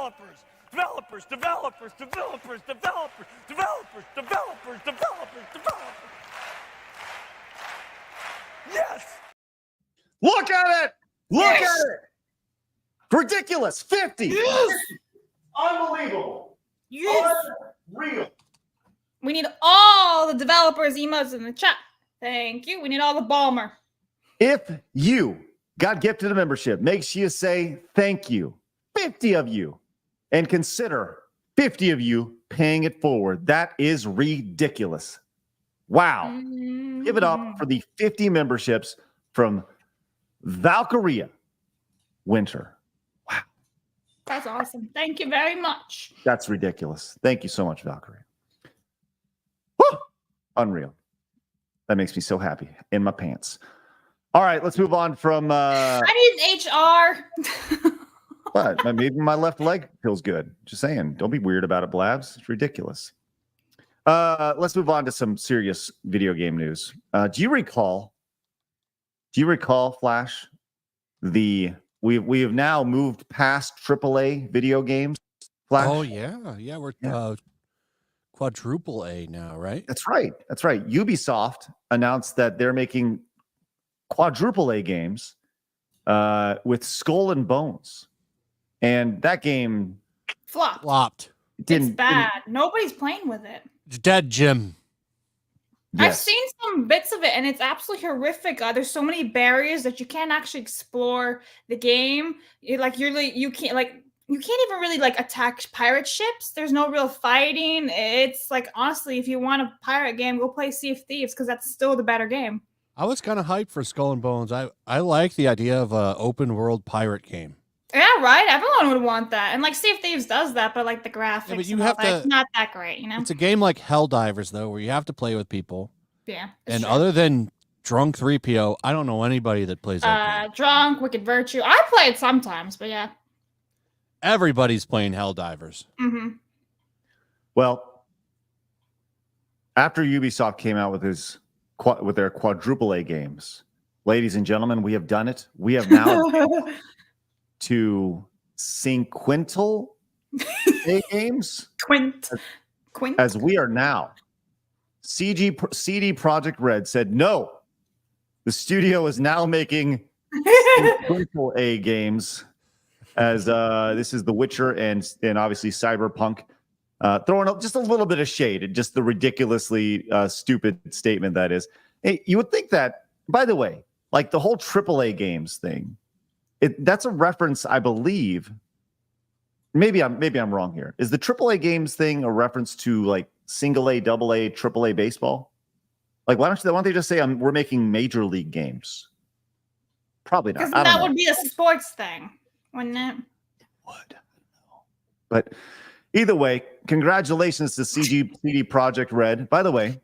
Yes. Look at it. Look at it. Ridiculous. 50. Yes. Unbelievable. Yes. Unreal. We need all the developers' emotes in the chat. Thank you. We need all the Balmer. If you got gifted a membership, make sure you say thank you. 50 of you. And consider 50 of you paying it forward. That is ridiculous. Wow. Give it up for the 50 memberships from Valkyria Winter. Wow. That's awesome. Thank you very much. That's ridiculous. Thank you so much, Valkyria. Woo! Unreal. That makes me so happy in my pants. All right, let's move on from I need an HR. but maybe my left leg feels good. Just saying. Don't be weird about it, Blabs. It's ridiculous. Let's move on to some serious video game news. Do you recall, Flash? We have now moved past AAA video games. Flash. Oh yeah, we're quadruple A now, right? That's right. Ubisoft announced that they're making quadruple A games with Skull and Bones, and that game flopped. It's bad. Nobody's playing with it. It's dead, Jim. Yes. I've seen some bits of it, and it's absolutely horrific. There's so many barriers that you can't actually explore the game. You can't even really attack pirate ships. There's no real fighting. It's honestly, if you want a pirate game, go play Sea of Thieves because that's still the better game. I was kind of hyped for Skull and Bones. I like the idea of an open world pirate game. Yeah, right. Everyone would want that, and Sea of Thieves does that, but the graphics, but you have to. It's not that great, It's a game like Helldivers though, where you have to play with people. Yeah. And other than Drunk 3PO, I don't know anybody that plays that game. Drunk, Wicked Virtue. I play it sometimes, but yeah. Everybody's playing Helldivers. Mm-hmm. Well, after Ubisoft came out with their quadruple A games, ladies and gentlemen, we have done it. We have now to Cinquental A games. Quint. As we are now. CD Projekt Red said, no, the studio is now making Cinquental A games, as this is The Witcher and obviously Cyberpunk, throwing up just a little bit of shade at just the ridiculously stupid statement that is. Hey, you would think that, by the way, the whole AAA games thing, that's a reference, I believe. Maybe I'm wrong here. Is the AAA games thing a reference to single A, double A, AAA baseball? Why don't they just say we're making major league games? Probably not. Because that would be a sports thing, wouldn't it? Would. But either way, congratulations to CD Projekt Red. By the way,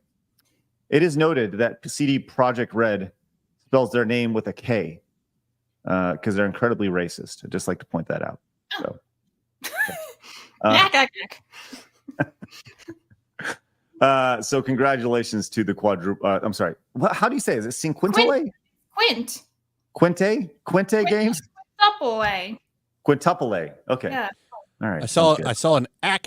it is noted that CD Projekt Red spells their name with a K because they're incredibly racist. I'd just like to point that out. So. So congratulations to the quadruple. I'm sorry. How do you say it? Is it Cinquental? Quinte games? Quintuple A. Quintuple A. Okay. Yeah. All right. I saw an ack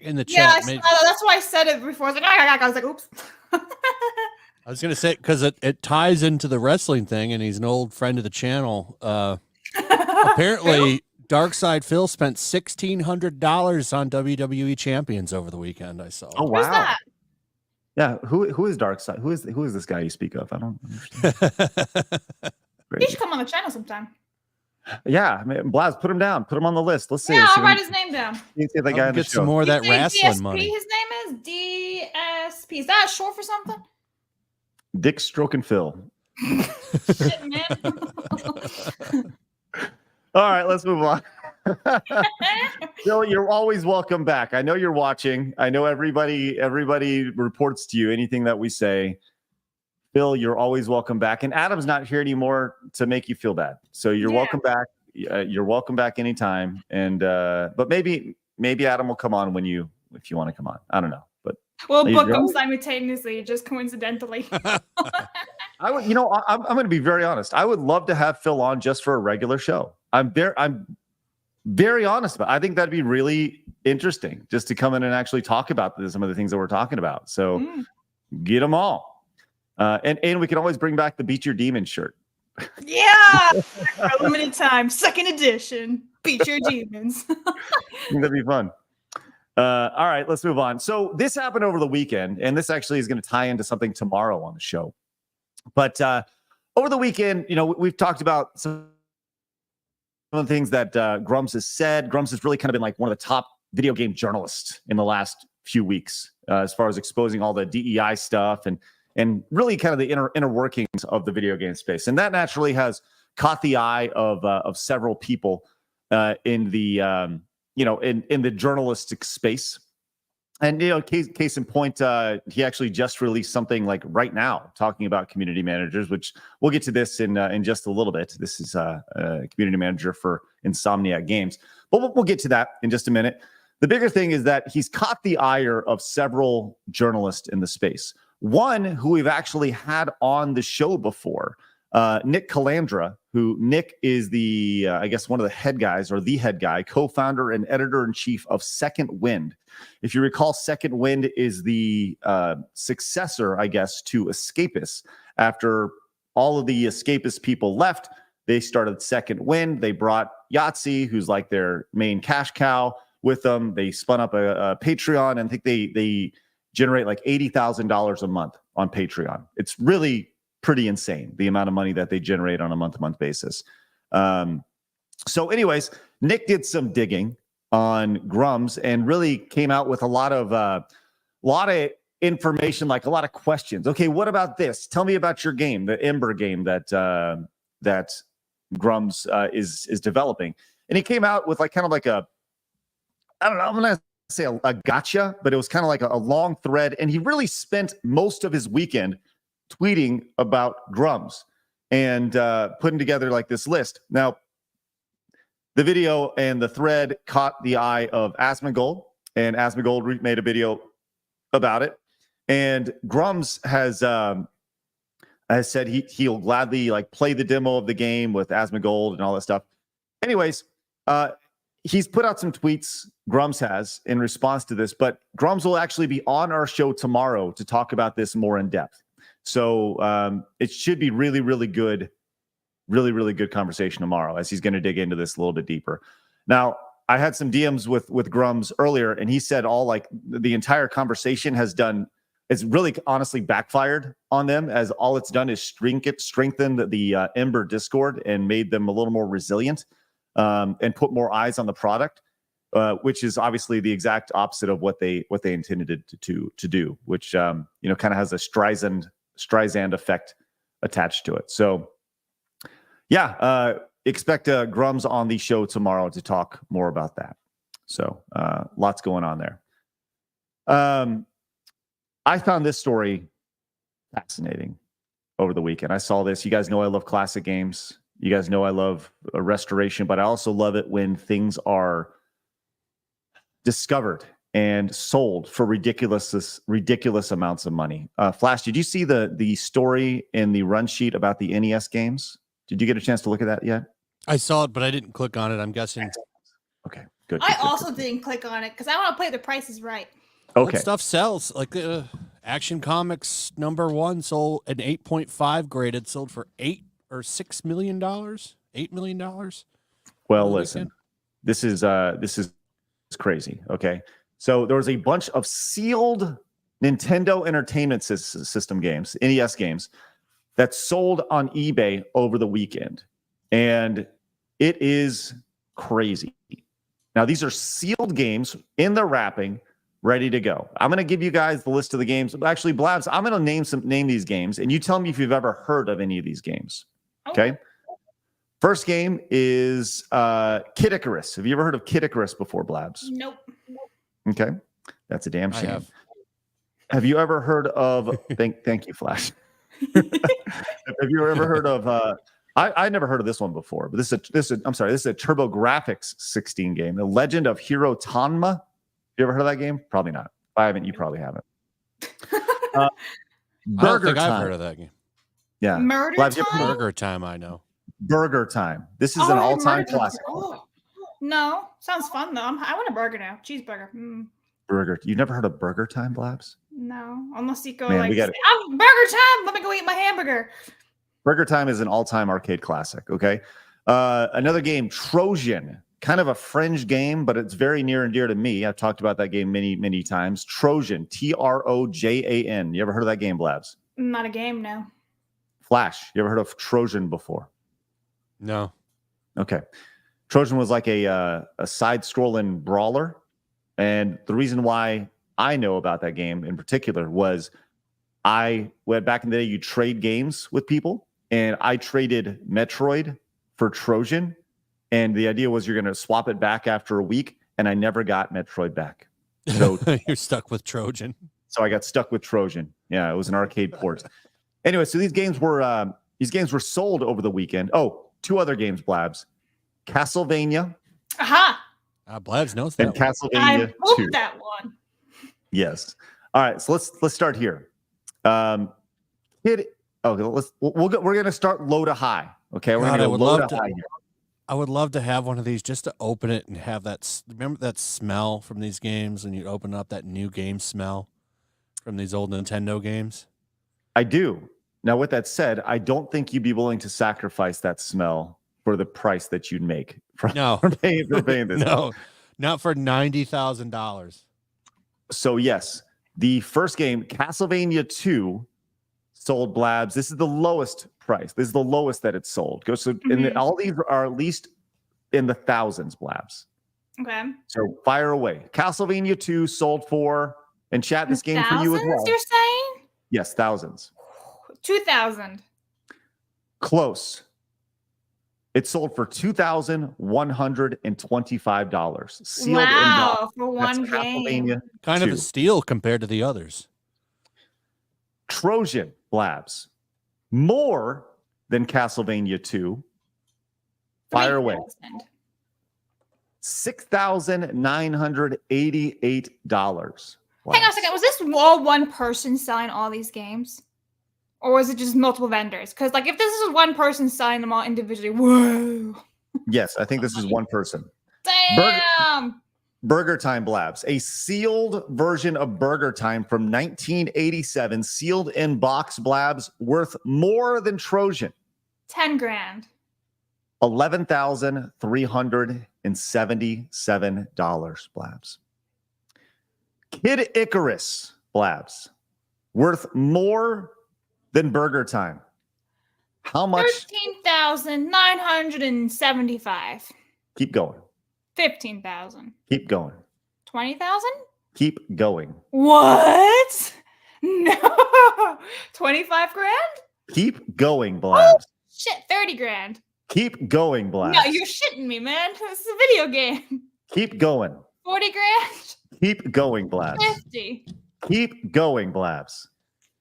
in the Yeah, chat. that's why I said it before. I was I was like, oops. I was gonna say because it ties into the wrestling thing, and he's an old friend of the channel. Apparently, Darkside Phil spent $1,600 on WWE champions over the weekend. I saw. Oh wow! Who's that? Yeah, who is Darkside? Who is this guy you speak of? I don't understand. He should come on the channel sometime. Yeah, Blaz, put him down. Put him on the list. Let's see. Yeah, I'll write his name down. See if the guy get some more of that wrestling DSP, money. His name is DSP. Is that short for something? Dick Stroking Phil. Shit, man. All right, let's move on. Phil, you're always welcome back. I know you're watching. I know everybody reports to you anything that we say. Phil, you're always welcome back. And Adam's not here anymore to make you feel bad. So you're welcome back. You're welcome back anytime. And but maybe Adam will come on if you want to come on. I don't know. But we'll book them simultaneously, just coincidentally. I would, I'm going to be very honest. I would love to have Phil on just for a regular show. I'm very honest about it. I think that'd be really interesting just to come in and actually talk about some of the things that we're talking about. So get them all. And we can always bring back the Beat Your Demon shirt. Yeah, for limited time, second edition. Beat your demons. That'd be fun. All right, let's move on. So this happened over the weekend, and this actually is going to tie into something tomorrow on the show. But over the weekend, we've talked about some of the things that Grummz has said. Grummz has really kind of been like one of the top video game journalists in the last few weeks, as far as exposing all the DEI stuff and really kind of the inner workings of the video game space. And that naturally has caught the eye of several people in the in the journalistic space. And case in point, he actually just released something like right now talking about community managers, which we'll get to this in just a little bit. This is a community manager for Insomniac Games, but we'll get to that in just a minute. The bigger thing is that he's caught the ire of several journalists in the space. One who we've actually had on the show before, Nick Calandra, who Nick is the, I guess, one of the head guys or the head guy, co-founder and editor-in-chief of Second Wind. If you recall, Second Wind is the successor, I guess, to Escapists. After all of the Escapist people left, they started Second Wind. They brought Yahtzee, who's like their main cash cow, with them. They spun up a Patreon, and I think they generate like $80,000 a month on Patreon. It's really pretty insane, the amount of money that they generate on a month-to-month basis. So anyways, Nick did some digging on Grummz and really came out with a lot of information, like a lot of questions. Okay, what about this? Tell me about your game, the Ember game that Grummz is developing. And he came out with like kind of like a, I don't know, I'm gonna say a gotcha, but it was kind of like a long thread. And he really spent most of his weekend tweeting about Grummz and putting together like this list. Now, the video and the thread caught the eye of Asmongold, and Asmongold made a video about it. And Grummz has said he'll gladly like play the demo of the game with Asmongold and all that stuff. Anyways, he's put out some tweets, Grummz has, in response to this, but Grummz will actually be on our show tomorrow to talk about this more in depth. So it should be really, really good conversation tomorrow, as he's going to dig into this a little bit deeper. Now, I had some DMs with Grummz earlier, and he said the entire conversation it's really honestly backfired on them, as all it's done is strengthened the Ember Discord and made them a little more resilient and put more eyes on the product, which is obviously the exact opposite of what they intended to do, which kind of has a Streisand effect attached to it. So yeah, expect Grummz on the show tomorrow to talk more about that. So lots going on there. I found this story fascinating over the weekend. I saw this. You guys know I love classic games. You guys know I love restoration, but I also love it when things are discovered and sold for ridiculous amounts of money. Flash, did you see the story in the run sheet about the NES games? Did you get a chance to look at that yet? I saw it, but I didn't click on it. I'm guessing. Okay, good. I also didn't click on it because I want to play The Price is Right. Okay. What stuff sells? Like Action Comics #1 sold an 8.5 graded, sold for $6 million, $8 million. Well, listen, this is crazy. Okay, so there was a bunch of sealed Nintendo Entertainment System games, NES games, that sold on eBay over the weekend, and it is crazy. Now, these are sealed games in the wrapping, ready to go. I'm going to give you guys the list of the games. Actually, Blabs, I'm going to name these games, and you tell me if you've ever heard of any of these games. Okay. First game is Kid Icarus. Have you ever heard of Kid Icarus before, Blabs? Nope. Okay. That's a damn shame. I Have you ever heard of thank you, Flash. Have you ever heard of I never heard of this one before, but this is a TurboGrafx 16 game, The Legend of Hiro Tanma. You ever heard of that game? Probably not. If I haven't, you probably haven't. I don't think Time. I've heard of that game. Yeah. Burger Time, I know. Burger Time. This is an all-time classic. No, sounds fun though. I want a burger now. Cheeseburger. Burger. You've never heard of Burger Time, Blabs? No, unless you go Man, like, we gotta- I'm Burger Time. Let me go eat my hamburger. Burger Time is an all-time arcade classic. Okay. Another game, Trojan, kind of a fringe game, but it's very near and dear to me. I've talked about that game many, many times. Trojan, Trojan. You ever heard of that game, Blabs? Not a game, no. Flash. You ever heard of Trojan before? No. Okay. Trojan was like a side-scrolling brawler. And the reason why I know about that game in particular was back in the day, you trade games with people, and I traded Metroid for Trojan. And the idea was you're going to swap it back after a week, and I never got Metroid back. So You're stuck with Trojan. So I got stuck with Trojan. Yeah, it was an arcade port. Anyway, so these games were sold over the weekend. Oh, two other games, Blabs. Castlevania. Aha! Blabs knows that. And one. Castlevania I hope 2. that one. Yes. All right, so let's start here. We're gonna start low to high. Okay, we're gonna go low to high here. I would love to have one of these just to open it and have that. Remember that smell from these games, and you open up that new game smell from these old Nintendo games. I do. Now, with that said, I don't think you'd be willing to sacrifice that smell for the price that you'd make. For paying this. No, not for $90,000. So yes, the first game, Castlevania 2, sold, Blabs. This is the lowest price. This is the lowest that it's sold. All these are at least in the thousands, Blabs. Okay. So fire away. Castlevania 2 sold for, and chat, this game for you as well. You're saying? Yes, thousands. 2,000. Close. It sold for $2,125. Sealed Wow, in for one That's game. Castlevania Kind 2. of a steal compared to the others. Trojan, Blabs. More than Castlevania 2. Fire away. 3,000. $6,988. Hang on a second. Was this all one person selling all these games? Or was it just multiple vendors? Because, like, if this is one person selling them all individually, whoa. Yes, I think this is one person. Damn. Burger Time, Blabs. A sealed version of Burger Time from 1987, sealed in box, Blabs, worth more than Trojan. 10 grand. $11,377, Blabs. Kid Icarus, Blabs, worth more than Burger Time. How much? 13,975. Keep going. 15,000. Keep going. 20,000? Keep going. What? No. 25 grand? Keep going, Blabs. Shit, 30 grand. Keep going, Blabs. No, you're shitting me, man. This is a video game. Keep going. 40 grand? Keep going, Blabs. 50. Keep going, Blabs.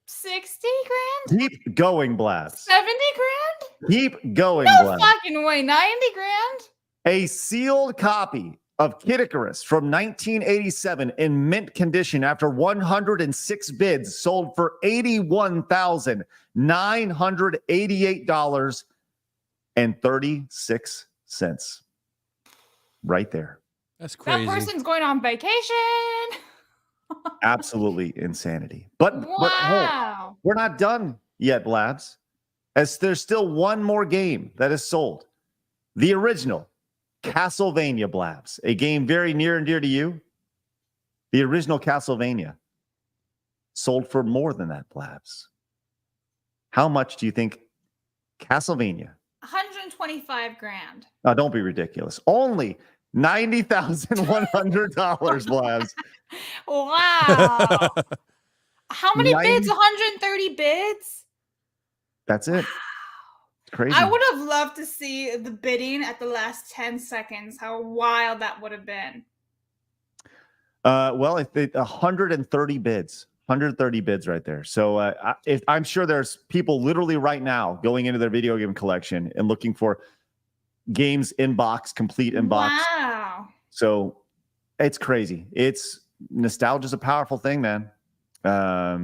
60 grand? Keep going, Blabs. 70 grand? Keep going, No Blabs. fucking way. 90 grand? A sealed copy of Kid Icarus from 1987 in mint condition after 106 bids sold for $81,988.36. Right there. That's crazy. That person's going on vacation. Absolutely insanity. But hold, Wow. we're not done yet, Blabs, as there's still one more game that is sold. The original Castlevania, Blabs, a game very near and dear to you. The original Castlevania sold for more than that, Blabs. How much do you think Castlevania? 125 grand. Oh, don't be ridiculous. Only $90,100, Blabs. Wow. How many 90 bids? 130 bids? That's it. It's crazy. I would have loved to see the bidding at the last 10 seconds. How wild that would have been. Well, if 130 bids. 130 bids right there. So I'm sure there's people literally right now going into their video game collection and looking for games in box, complete in box. Wow. So it's crazy. Nostalgia's a powerful thing, man. Wow.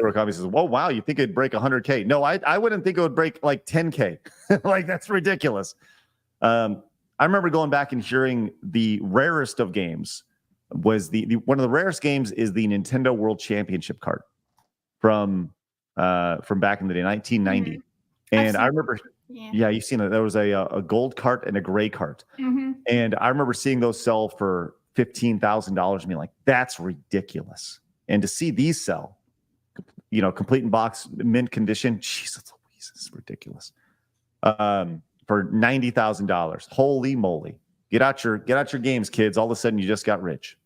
Murakami says, "Whoa, wow! You think it'd break 100K? No, I wouldn't think it would break like 10K. Like that's ridiculous." I remember going back and hearing the rarest of games was the one of the rarest games is the Nintendo World Championship card from from back in the day, 1990. And I remember, yeah, you've seen it. There was a gold cart and a gray cart. And I remember seeing those sell for $15,000 and being like, that's ridiculous. And to see these sell, you know, complete in box, mint condition, Jesus Louise, this is ridiculous. For $90,000. Holy moly. Get out your games, kids. All of a sudden you just got rich.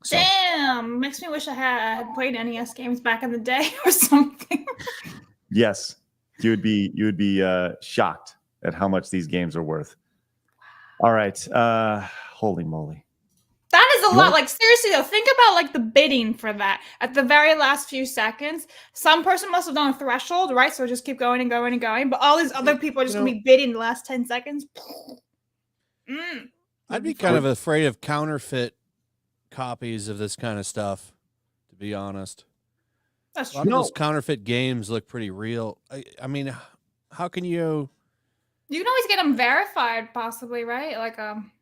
So. Damn, makes me wish I had played NES games back in the day or something. Yes. You would be shocked at how much these games are worth. All right. Holy moly. That is a lot. Like, seriously, though, think about like the bidding for that at the very last few seconds. Some person must have done a threshold, right? So just keep going and going and going. But all these other people are just going to be bidding the last 10 seconds. I'd be kind of afraid of counterfeit copies of this kind of stuff, to be honest. That's true. A lot of those counterfeit games look pretty real. I mean, how can you? You can always get them verified, possibly, right? Like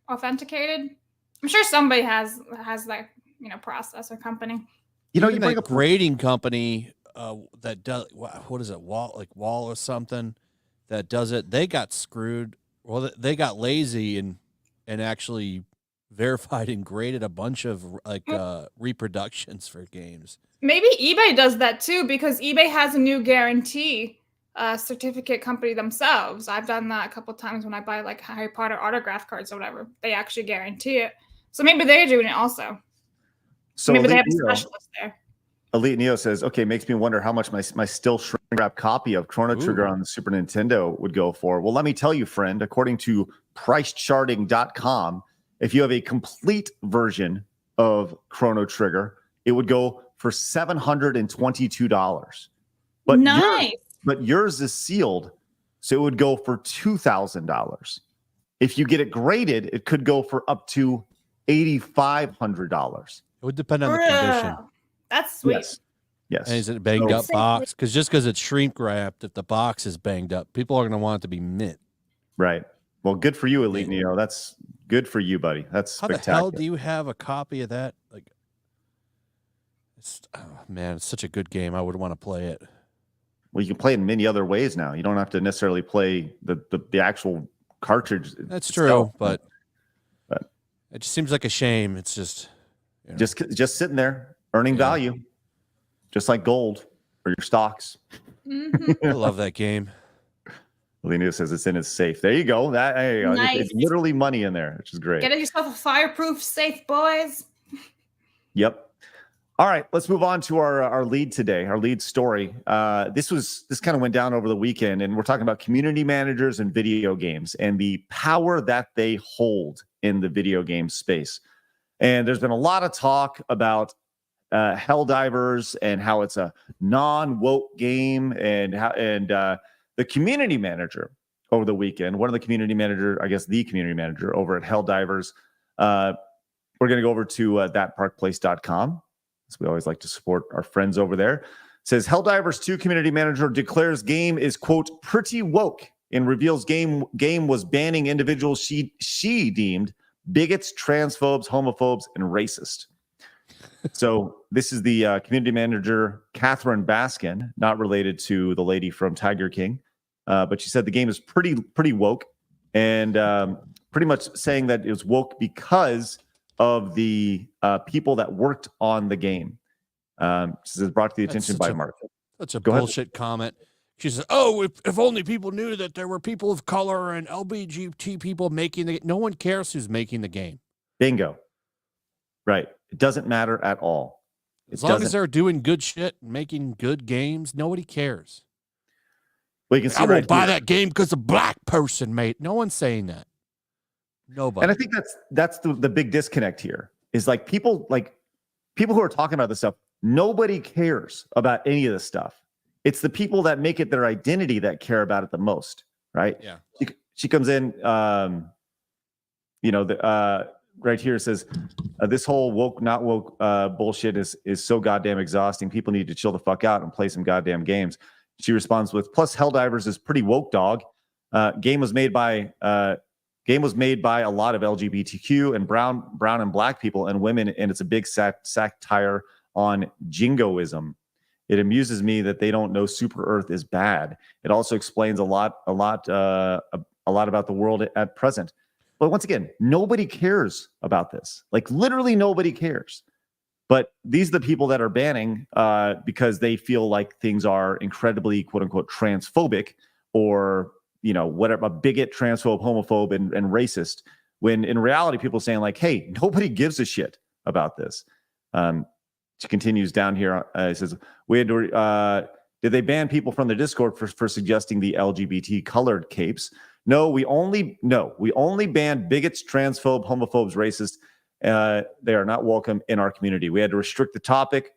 authenticated. I'm sure somebody has that, you know, process or company. You know, you bring a grading company that does what is it, Wall or something that does it. They got screwed. Well, they got lazy and actually verified and graded a bunch of like reproductions for games. Maybe eBay does that too, because eBay has a new guarantee certificate company themselves. I've done that a couple times when I buy like Harry Potter autograph cards or whatever. They actually guarantee it. So maybe they're doing it also. So maybe they have a specialist there. Elite Neo says, okay, makes me wonder how much my still shrink wrap copy of Chrono Trigger on the Super Nintendo would go for. Well, let me tell you, friend, according to pricecharting.com, if you have a complete version of Chrono Trigger, it would go for $722. But nice. Yours is sealed, so it would go for $2,000. If you get it graded, it could go for up to $8,500. It would depend on the condition. That's sweet. Yes. And is it a banged up box? Because just because it's shrink wrapped, if the box is banged up, people are going to want it to be mint. Right. Well, good for you, Elite Neo. That's good for you, buddy. That's spectacular. How the hell do you have a copy of that? Like, man, it's such a good game. I would want to play it. Well, you can play it in many other ways now. You don't have to necessarily play the actual cartridge. That's true, but it just seems like a shame. It's just, you know. just sitting there earning value, just like gold or your stocks. I love that game. Lena says it's in his safe. There you go. There you go. Nice. It's literally money in there, which is great. Get yourself a fireproof safe, boys. Yep. All right, let's move on to our lead today, our lead story. This kind of went down over the weekend, and we're talking about community managers and video games and the power that they hold in the video game space. And there's been a lot of talk about Helldivers and how it's a non-woke game, and the community manager over the weekend, one of the community manager, I guess the community manager over at Helldivers. We're going to go over to thatparkplace.com. So we always like to support our friends over there. It says Helldivers2 community manager declares game is, quote, pretty woke, and reveals game was banning individuals she deemed bigots, transphobes, homophobes, and racist. So this is the community manager, Catherine Baskin, not related to the lady from Tiger King. But she said the game is pretty woke, and pretty much saying that it was woke because of the people that worked on the game. This is brought to the attention by Mark. That's a bullshit comment. She says, "Oh, if only people knew that there were people of color and LGBT people making the game." No one cares who's making the game. Bingo. Right. It doesn't matter at all. As long as they're doing good shit and making good games, nobody cares. Well, you can see I won't buy that game because a black person made. No one's saying that. Nobody. And I think that's the big disconnect here is like people who are talking about this stuff. Nobody cares about any of this stuff. It's the people that make it their identity that care about it the most, right? Yeah. She comes in, right here says, this whole woke, not woke bullshit is so goddamn exhausting. People need to chill the fuck out and play some goddamn games. She responds with, plus Helldivers is pretty woke, dog. Game was made by a lot of LGBTQ and brown and black people and women, and it's a big satire on jingoism. It amuses me that they don't know Super Earth is bad. It also explains a lot about the world at present. But once again, nobody cares about this. Like literally nobody cares. But these are the people that are banning because they feel like things are incredibly quote unquote transphobic or whatever, a bigot, transphobe, homophobe, and racist. When in reality, people are saying like, hey, nobody gives a shit about this. She continues down here. It says, did they ban people from the Discord for suggesting the LGBT colored capes? No, we only banned bigots, transphobe, homophobes, racists. They are not welcome in our community. We had to restrict the topic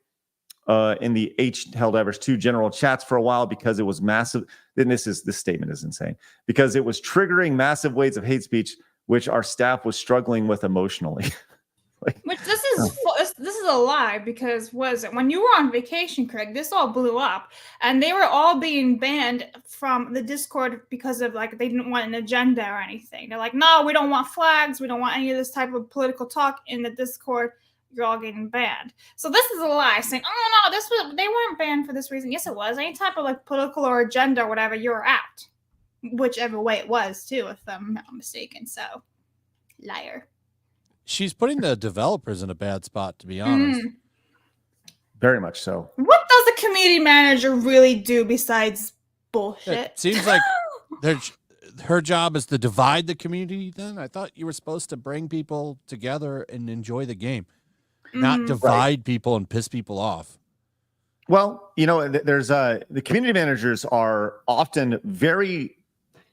in the Helldivers2 general chats for a while because it was massive. Then this statement is insane because it was triggering massive waves of hate speech, which our staff was struggling with emotionally. Which this is a lie because when you were on vacation, Craig, this all blew up and they were all being banned from the Discord because of like they didn't want an agenda or anything. They're like, no, we don't want flags, we don't want any of this type of political talk in the Discord. You're all getting banned. So this is a lie saying, oh no, they weren't banned for this reason. Yes, it was. Any type of like political or agenda or whatever, you're out. Whichever way it was too, if I'm not mistaken. So liar. She's putting the developers in a bad spot, to be honest. Very much so. What does the community manager really do besides bullshit? It seems like her job is to divide the community then? I thought you were supposed to bring people together and enjoy the game, not divide people and piss people off. Well, there's the community managers are often very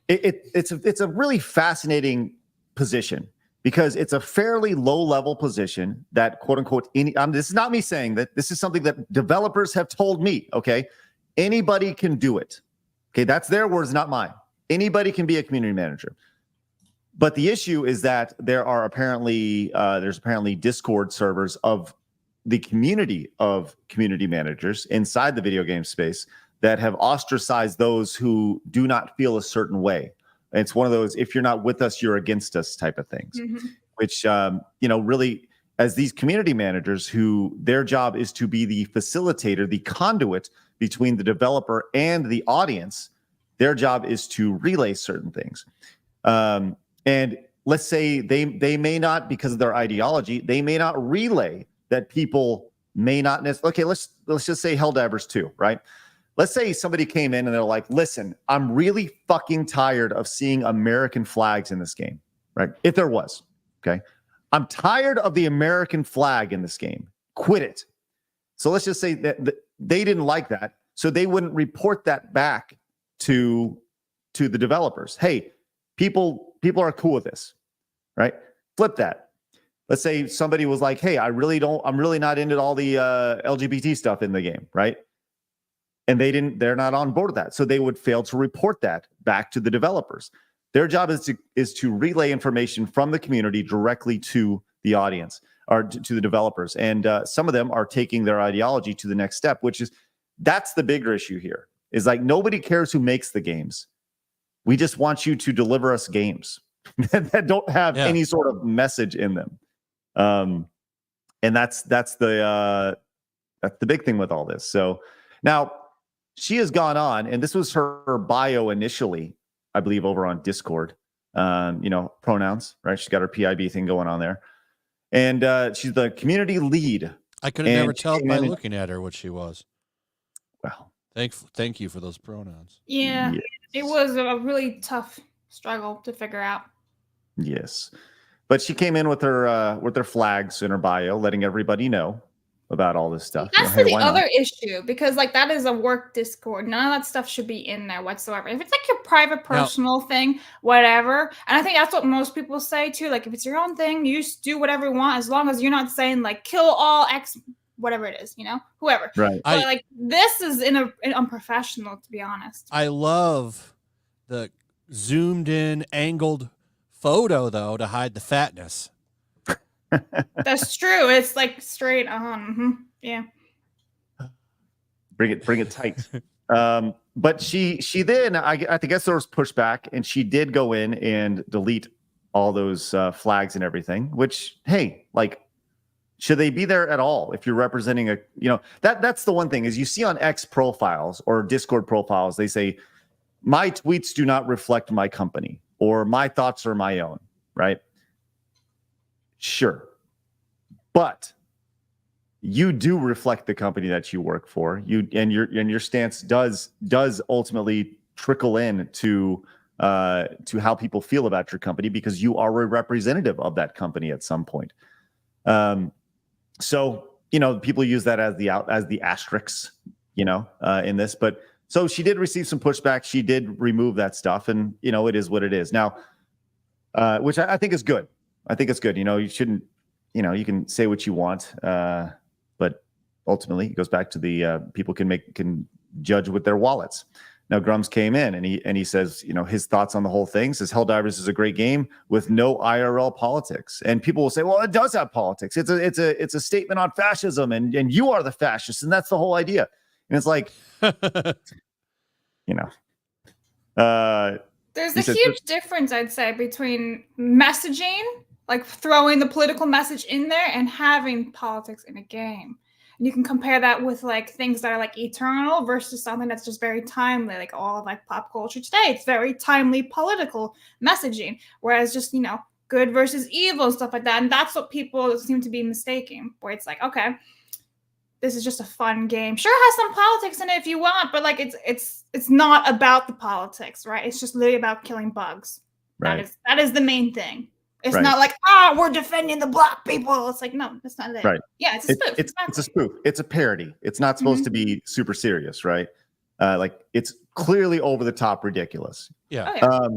it's a really fascinating position. Because it's a fairly low-level position that, quote-unquote, this is not me saying that. This is something that developers have told me, okay? Anybody can do it. Okay, that's their words, not mine. Anybody can be a community manager. But the issue is that there's apparently Discord servers of the community of community managers inside the video game space that have ostracized those who do not feel a certain way. It's one of those, if you're not with us, you're against us type of things, which, really, as these community managers who their job is to be the facilitator, the conduit between the developer and the audience, their job is to relay certain things. And let's say they may not, because of their ideology, they may not relay that people may not necessarily. Okay, let's just say Helldivers 2, right? Let's say somebody came in and they're like, listen, I'm really fucking tired of seeing American flags in this game, right? If there was, okay? I'm tired of the American flag in this game. Quit it. So let's just say that they didn't like that, so they wouldn't report that back to the developers. Hey, people are cool with this, right? Flip that. Let's say somebody was like, hey, I'm really not into all the LGBT stuff in the game, right? And they're not on board with that. So they would fail to report that back to the developers. Their job is to relay information from the community directly to the audience or to the developers. And some of them are taking their ideology to the next step, that's the bigger issue here. Is like nobody cares who makes the games. We just want you to deliver us games that don't have any sort of message in them. And that's the big thing with all this. So now, she has gone on, and this was her bio initially, I believe, over on Discord. Pronouns, right? She's got her PIB thing going on there. And she's the community lead. I could have never tell by looking at her what she was. Well, thank you for those pronouns. Yeah, yes. It was a really tough struggle to figure out. Yes. But she came in with her flags in her bio, letting everybody know about all this stuff. That's the other issue, because like that is a work Discord. None of that stuff should be in there whatsoever. If it's like your private personal thing, whatever. And I think that's what most people say too. Like if it's your own thing, you just do whatever you want as long as you're not saying like kill all X, whatever it is, whoever. Right. But like this is unprofessional, to be honest. I love the zoomed in angled photo though to hide the fatness. That's true. It's like straight on. Yeah. Bring it tight. But she then I guess there was pushback, and she did go in and delete all those flags and everything. Which, hey, like Should they be there at all if you're representing a, that's the one thing is you see on X profiles or Discord profiles, they say, my tweets do not reflect my company or my thoughts are my own, right? Sure. But you do reflect the company that you work for. Your stance does ultimately trickle in to how people feel about your company because you are a representative of that company at some point. So, people use that as the asterisks, in this, but so she did receive some pushback. She did remove that stuff and, it is what it is now, which I think is good. I think it's good. You shouldn't, you can say what you want. But ultimately it goes back to the, people can judge with their wallets. Now Grummz came in and he says, his thoughts on the whole thing says Helldivers is a great game with no IRL politics. And people will say, well, it does have politics. It's a statement on fascism and you are the fascist. And that's the whole idea. And it's like, there's a huge difference, I'd say, between messaging, like throwing the political message in there and having politics in a game. And you can compare that with like things that are like eternal versus something that's just very timely, like all of like pop culture today. It's very timely political messaging, whereas just, good versus evil and stuff like that. And that's what people seem to be mistaking, where it's like, okay, this is just a fun game. Sure, it has some politics in it if you want, but like it's not about the politics, right? It's just literally about killing bugs. Right. That is the main thing. It's right. not like, we're defending the black people. It's like, no, that's not it. Right. Yeah, it's a spoof. It's a spoof. It's a parody. It's not supposed to be super serious, right? Like it's clearly over the top ridiculous. Yeah. Oh, yeah.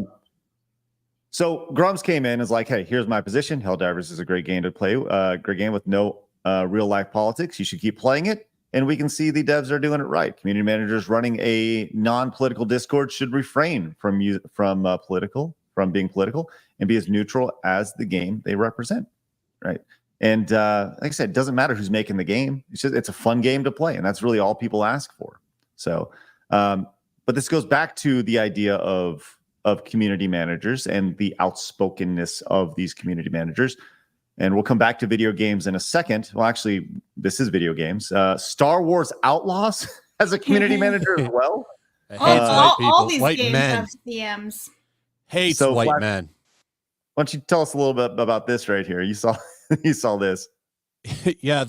So Grummz came in and is like, hey, here's my position. Helldivers is a great game to play. Great game with no real life politics. You should keep playing it. And we can see the devs are doing it right. Community managers running a non-political Discord should refrain from being political and be as neutral as the game they represent, right? And like I said, it doesn't matter who's making the game. It's a fun game to play, and that's really all people ask for. So, but this goes back to the idea of community managers and the outspokenness of these community managers. And we'll come back to video games in a second. Well, actually, this is video games. Star Wars Outlaws has a community manager as well. All these white games men. have CMs. Hates So, white Flash, men. Why don't you tell us a little bit about this right here? You saw this. Yeah,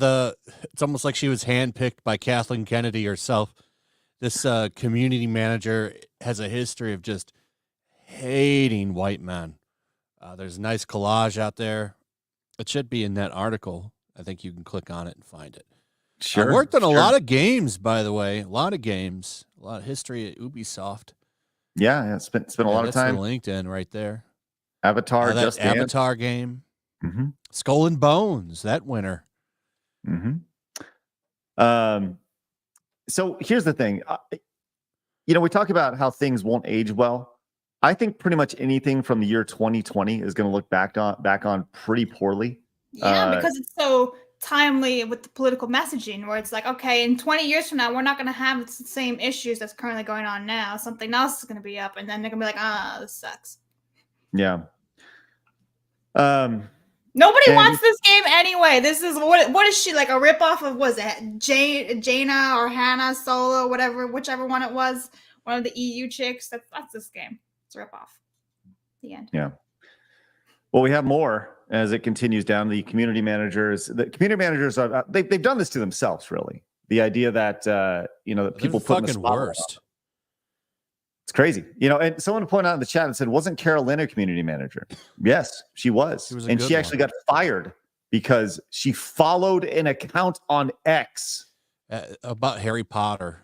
it's almost like she was handpicked by Kathleen Kennedy herself. This community manager has a history of just hating white men. There's a nice collage out there. It should be in that article. I think you can click on it and find it. Sure. Worked on a lot of games, by the way. A lot of games. A lot of history at Ubisoft. Yeah, spent a lot of time. That's the LinkedIn right there. Avatar, that Just Dance. Avatar game. Mm-hmm. Skull and Bones, that winner. Mm-hmm. So here's the thing. We talk about how things won't age well. I think pretty much anything from the year 2020 is going to look back on pretty poorly. Yeah, because it's so timely with the political messaging, where it's like, okay, in 20 years from now, we're not going to have the same issues that's currently going on now. Something else is going to be up, and then they're going to be like, this sucks. Yeah. Nobody wants this game anyway. This is what is she, like a ripoff of, was it Jaina or Hannah Solo, whichever one it was, one of the EU chicks. That's this game. It's a ripoff. The end. Yeah. Well, we have more as it continues down. The community managers are they've done this to themselves, really. The idea that that people put in the spotlight. Worst. It's crazy, and someone pointed out in the chat and said, "Wasn't Carolina a community manager?" Yes, she was, and she actually got fired because she followed an account on X about Harry Potter,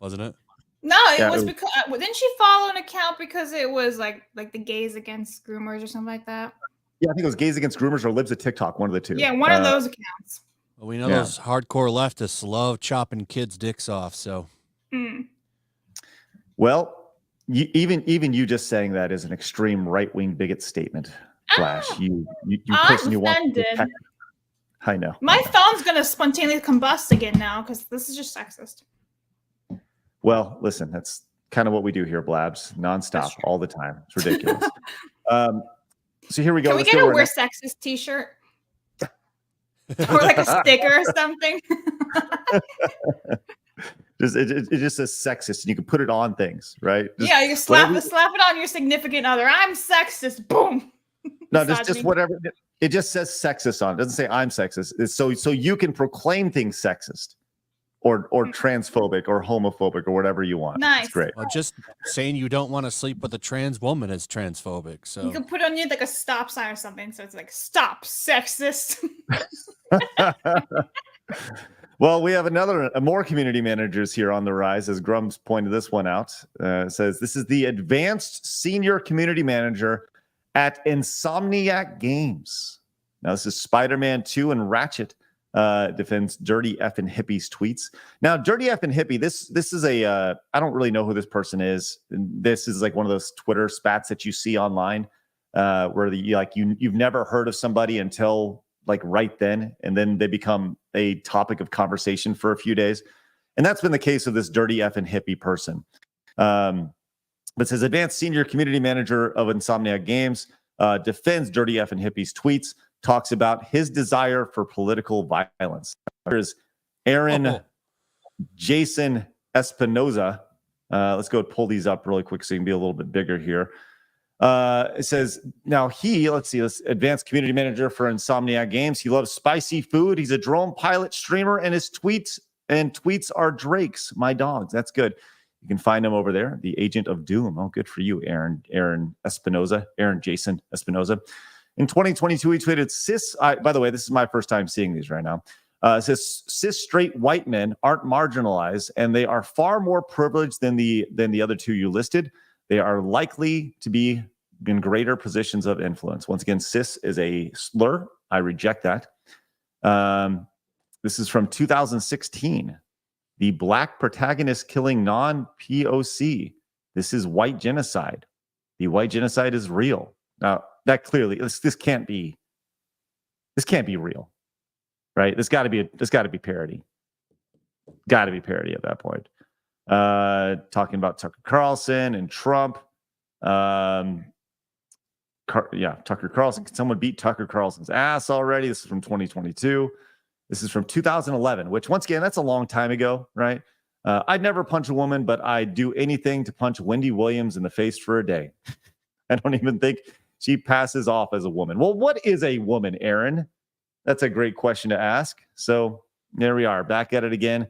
wasn't it? No, it was because didn't she follow an account because it was like the Gays Against Groomers or something like that? Yeah, I think it was Gays Against Groomers or Libs of TikTok, one of the two. Yeah, one of those accounts. Well, we know those hardcore leftists love chopping kids' dicks off. So, well. Even you just saying that is an extreme right-wing bigot statement, Flash. You person you want to protect. I know. My phone's gonna spontaneously combust again now because this is just sexist. Well, listen, that's kind of what we do here, Blabs, nonstop, all the time. It's ridiculous. So here we go. Can we get a "We're Sexist" T-shirt? or like a sticker or something. It just says sexist, and you can put it on things, right? Yeah, you slap it on your significant other. I'm sexist. Boom. No, just whatever. It just says sexist on it. It doesn't say I'm sexist. It's so you can proclaim things sexist or transphobic or homophobic or whatever you want. Nice. It's great. Well, just saying you don't want to sleep with a trans woman is transphobic. So you can put on you like a stop sign or something. So it's like, stop, sexist. Well, we have more community managers here on the rise, as Grummz pointed this one out. It says this is the advanced senior community manager at Insomniac Games. Now, this is Spider-Man 2 and Ratchet defends Dirty Effin' Hippies tweets. Now, Dirty Effin' Hippie, this is a I don't really know who this person is. This is like one of those Twitter spats that you see online where you've never heard of somebody until like right then, and then they become a topic of conversation for a few days. And that's been the case of this Dirty Effin' Hippie person. But says advanced senior community manager of Insomniac Games defends Dirty Effin' Hippies tweets, talks about his desire for political violence. There's Aaron Jason Espinoza. Let's go pull these up really quick so you can be a little bit bigger here. It says, now let's advanced community manager for Insomniac Games. He loves spicy food. He's a drone pilot streamer, and his tweets are Drake's, my dogs. That's good. You can find him over there, the Agent of Doom. Oh, good for you, Aaron Jason Espinoza. In 2022, he tweeted, by the way, this is my first time seeing these right now. It says, cis straight white men aren't marginalized, and they are far more privileged than the other two you listed. They are likely to be in greater positions of influence. Once again, cis is a slur. I reject that. This is from 2016. The black protagonist killing non-POC. This is white genocide. The white genocide is real. Now, that clearly, this can't be real, right? This got to be parody. Got to be parody at that point. Talking about Tucker Carlson and Trump. Tucker Carlson. Can someone beat Tucker Carlson's ass already? This is from 2022. This is from 2011, which once again, that's a long time ago, right? I'd never punch a woman, but I'd do anything to punch Wendy Williams in the face for a day. I don't even think she passes off as a woman. Well, what is a woman, Aaron? That's a great question to ask. So there we are, back at it again.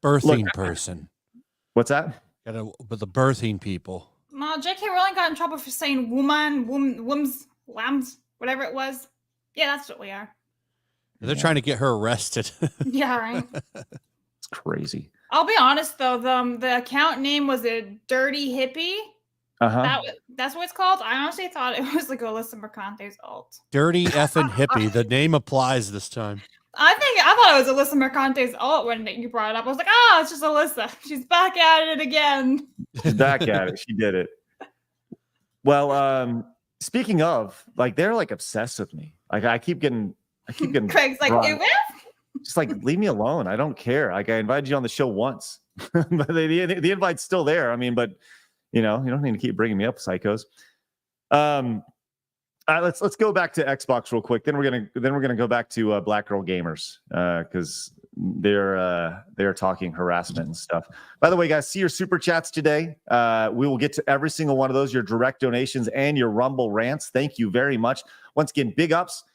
Birthing person. What's that? With the birthing people. No, J.K. Rowling got in trouble for saying wombs, lambs, whatever it was. Yeah, that's what we are. They're trying to get her arrested. Yeah, right. It's crazy. I'll be honest though, the account name was a Dirty Hippie. That's what it's called. I honestly thought it was like Alyssa Mercante's alt. Dirty Effin' Hippie. The name applies this time. I thought it was Alyssa Mercante's alt when you brought it up. I was like, it's just Alyssa. She's back at it again. She's back at it. She did it. Well, speaking of, like, they're like obsessed with me. Like, I keep getting Craig's like, just like, leave me alone. I don't care. Like, I invited you on the show once, but the invite's still there. I mean, but you don't need to keep bringing me up, psychos. Let's go back to Xbox real quick. Then we're gonna go back to Black Girl Gamers because they're talking harassment and stuff. By the way, guys, see your super chats today. We will get to every single one of those, your direct donations and your Rumble rants. Thank you very much. Once again, big ups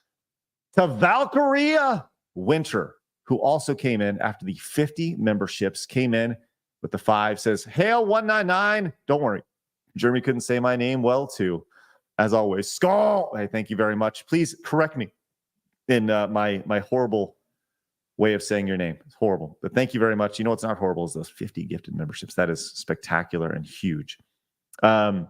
to Valkyria Winter, who also came in after the 50 memberships came in with the 5. Says, Hail 199. Don't worry. Jeremy couldn't say my name well, too. As always, Skull. Hey, thank you very much. Please correct me in my horrible way of saying your name. It's horrible. But thank you very much. You know what's not horrible is those 50 gifted memberships. That is spectacular and huge. So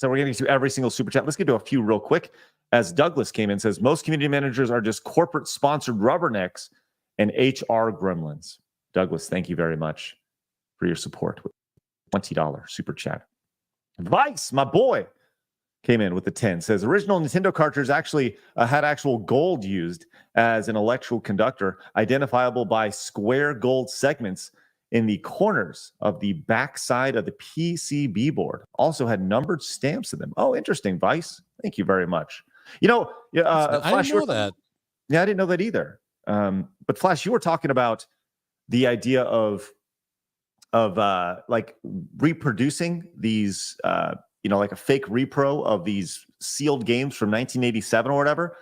we're getting to every single super chat. Let's get to a few real quick. As Douglas came in, says, most community managers are just corporate sponsored rubbernecks and HR gremlins. Douglas, thank you very much for your support with $20 super chat. Vice, my boy, came in with the 10. Says, original Nintendo cartridge actually had actual gold used as an electrical conductor, identifiable by square gold segments in the corners of the backside of the PCB board. Also had numbered stamps in them. Oh, interesting, Vice. Thank you very much. I didn't know that. Yeah, I didn't know that either. But Flash, you were talking about the idea of like reproducing these, like a fake repro of these sealed games from 1987 or whatever.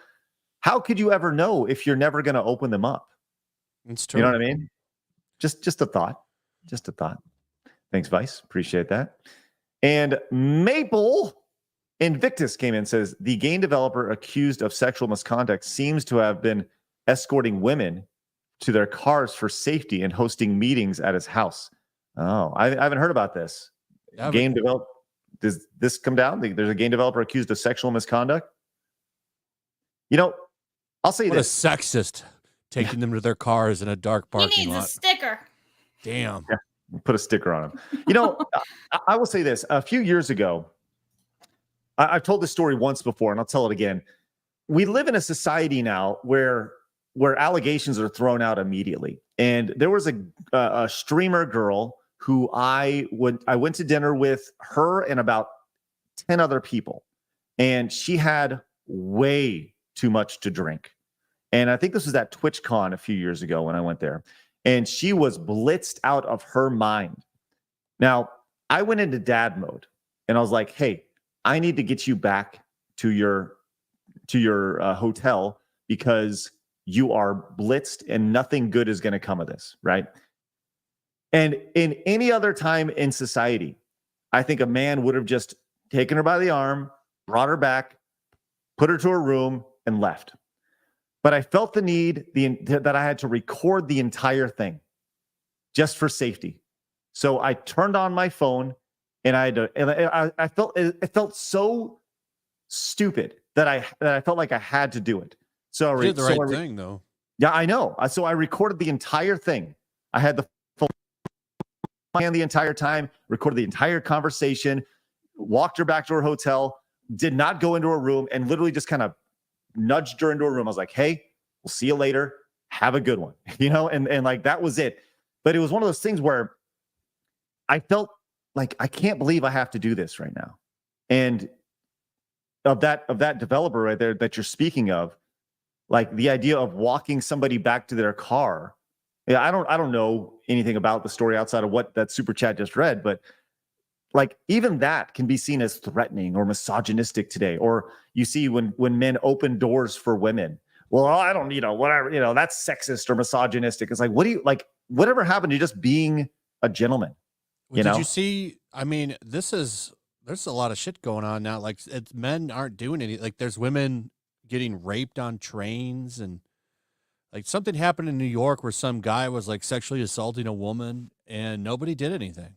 How could you ever know if you're never going to open them up? It's true. You know what I mean? Just a thought. Just a thought. Thanks, Vice. Appreciate that. And Maple Invictus came in and says the game developer accused of sexual misconduct seems to have been escorting women to their cars for safety and hosting meetings at his house. Oh, I haven't heard about this. Yeah, Game develop. Does this come down? There's a game developer accused of sexual misconduct. I'll say what this: a sexist taking them to their cars in a dark He parking needs a lot. sticker. Damn. Yeah, put a sticker on him. I will say this: a few years ago, I've told this story once before, and I'll tell it again. We live in a society now where allegations are thrown out immediately. And there was a streamer girl who I went to dinner with her and about 10 other people, and she had way too much to drink. And I think this was at TwitchCon a few years ago when I went there, and she was blitzed out of her mind. Now, I went into dad mode, and I was like, hey, I need to get you back to your hotel because you are blitzed and nothing good is going to come of this, right? And in any other time in society, I think a man would have just taken her by the arm, brought her back, put her to her room, and left. But I felt the need that I had to record the entire thing just for safety. So I turned on my phone, and I felt it felt so stupid that I felt like I had to do it. So You did the right thing, though. Yeah, I know. So I recorded the entire thing. I had the phone on the entire time, recorded the entire conversation, walked her back to her hotel, did not go into her room, and literally just kind of nudged her into her room. I was like, hey, we'll see you later. Have a good one. And like that was it. But it was one of those things where I felt like I can't believe I have to do this right now. And of that developer right there that you're speaking of, like the idea of walking somebody back to their car. Yeah, I don't know anything about the story outside of what that super chat just read, but like even that can be seen as threatening or misogynistic today. Or you see when men open doors for women. Well, I don't, whatever, that's sexist or misogynistic. It's like, what do you like? Whatever happened to just being a gentleman? Well, did you see? I mean, there's a lot of shit going on now. Like men aren't doing any. Like there's women getting raped on trains, and like something happened in New York where some guy was like sexually assaulting a woman and nobody did anything.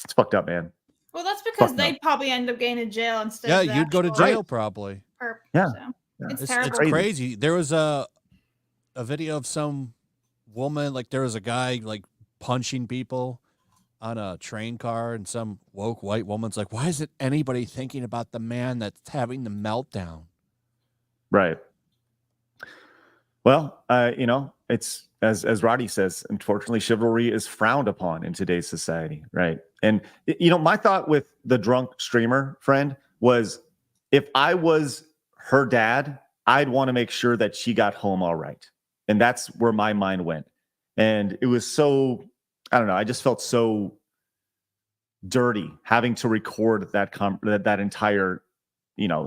It's fucked up, man. Well, that's because they probably end up getting to jail instead. Yeah, of you'd go to jail probably. Yeah. Yeah. It's terrible. It's crazy. There was a video of some woman, like there was a guy like punching people on a train car, and some woke white woman's like, why isn't anybody thinking about the man that's having the meltdown? Right. Well, it's as Roddy says, unfortunately, chivalry is frowned upon in today's society, right? And my thought with the drunk streamer friend was, if I was her dad, I'd want to make sure that she got home all right. And that's where my mind went. And it was so, I don't know, I just felt so dirty having to record that entire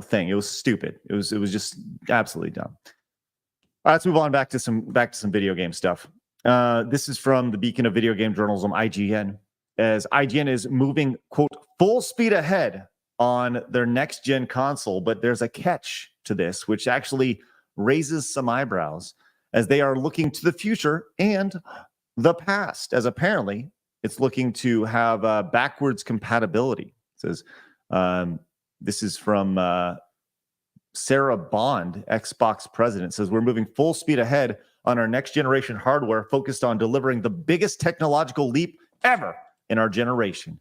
thing. It was stupid. It was just absolutely dumb. All right, let's move on back to some video game stuff. This is from the Beacon of Video Game Journalism, IGN, as IGN is moving, quote, full speed ahead on their next gen console, but there's a catch to this, which actually raises some eyebrows, as they are looking to the future and the past, as apparently it's looking to have backwards compatibility. It says, this is from Sarah Bond, Xbox president, says, we're moving full speed ahead on our next generation hardware, focused on delivering the biggest technological leap ever in our generation.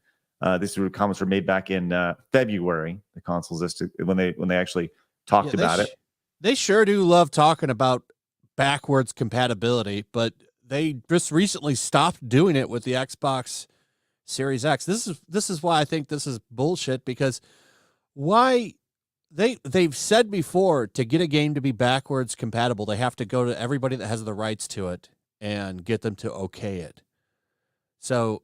These comments were made back in February. The consoles listed when they actually talked about it. They sure do love talking about backwards compatibility, but they just recently stopped doing it with the Xbox Series X. This is why I think this is bullshit, because why they've said before, to get a game to be backwards compatible, they have to go to everybody that has the rights to it and get them to okay it. So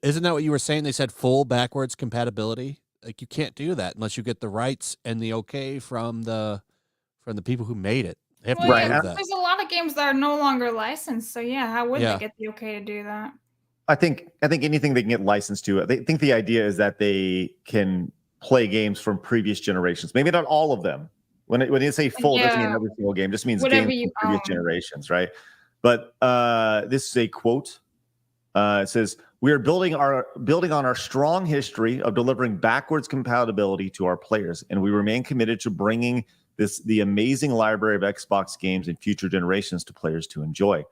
isn't that what you were saying? They said full backwards compatibility. Like, you can't do that unless you get the rights and the okay from the people who made it. They have to Well, prove that. there's a lot of games that are no longer licensed. So yeah, how would they get the okay to do that? I think anything they can get licensed to. They think the idea is that they can play games from previous generations. Maybe not all of them. When you say full, it doesn't mean every single game. It just means whatever games from previous generations, right? But this is a quote. It says, "We are building on our strong history of delivering backwards compatibility to our players, and we remain committed to bringing the amazing library of Xbox games in future generations to players to enjoy.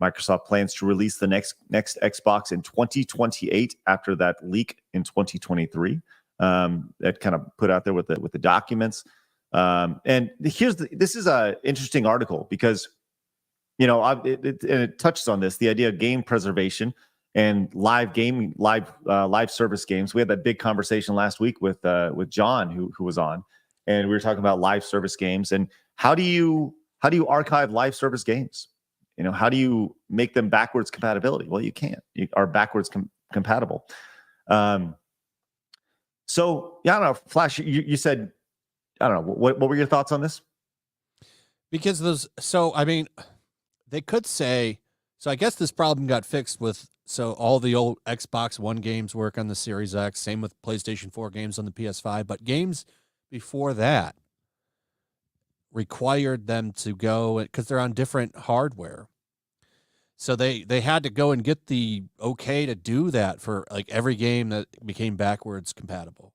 Microsoft plans to release the next Xbox in 2028 after that leak in 2023. That kind of put out there with the documents. And this is a interesting article because, you know, it touches on this, the idea of game preservation and live gaming, live service games. We had that big conversation last week with John, who was on, and we were talking about live service games and how do you archive live service games? You know, how do you make them backwards compatibility? Well, you can't. You are backwards compatible. So yeah, I don't know. Flash, you said, I don't know. What were your thoughts on this? Because I mean, they could say, so I guess this problem got fixed with, so all the old Xbox One games work on the Series X, same with PlayStation 4 games on the PS5, but games before that required them to go, because they're on different hardware. So they had to go and get the okay to do that for like every game that became backwards compatible.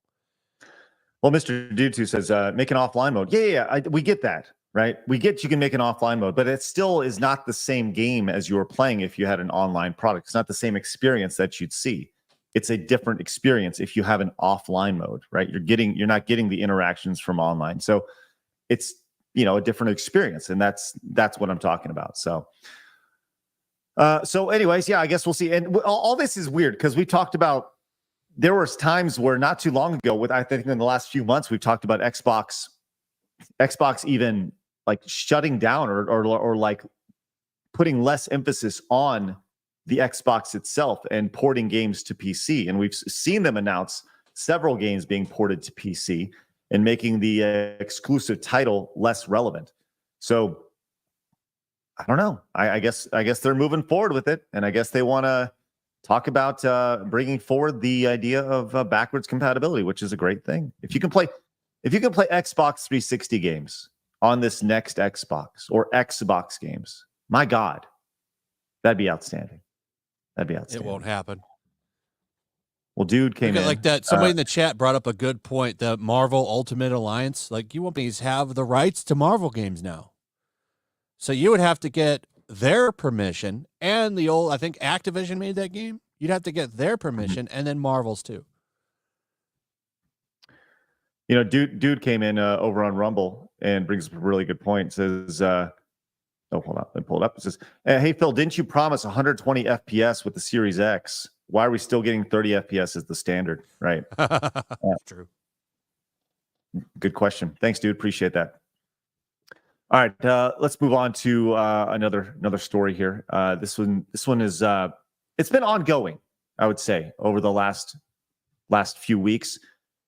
Well, Mr. Dude says, make an offline mode. Yeah, we get that, right? We get you can make an offline mode, but it still is not the same game as you were playing if you had an online product. It's not the same experience that you'd see. It's a different experience if you have an offline mode, right? You're not getting the interactions from online. So it's, you know, a different experience, and that's what I'm talking about. So anyways, yeah, I guess we'll see. And all this is weird because we talked about, there was times where not too long ago, I think in the last few months, we've talked about Xbox even like shutting down or like putting less emphasis on the Xbox itself and porting games to PC. And we've seen them announce several games being ported to PC and making the exclusive title less relevant. So I don't know. I guess they're moving forward with it, and I guess they want to talk about bringing forward the idea of backwards compatibility, which is a great thing. If you can play Xbox 360 games on this next Xbox or Xbox games, my God, that'd be outstanding. It won't happen. Well, dude came in like that. Somebody in the chat brought up a good point. The Marvel Ultimate Alliance, like, you won't be have the rights to Marvel games now. So you would have to get their permission, and I think Activision made that game. You'd have to get their permission, and then Marvel's too. You know, dude came in over on Rumble and brings up a really good point. It says, hold on, let me pull it up. It says, hey, Phil, didn't you promise 120 FPS with the Series X? Why are we still getting 30 FPS as the standard? Right. That's true. Good question. Thanks, dude. Appreciate that. All right, let's move on to another story here. This one is it's been ongoing, I would say, over the last few weeks.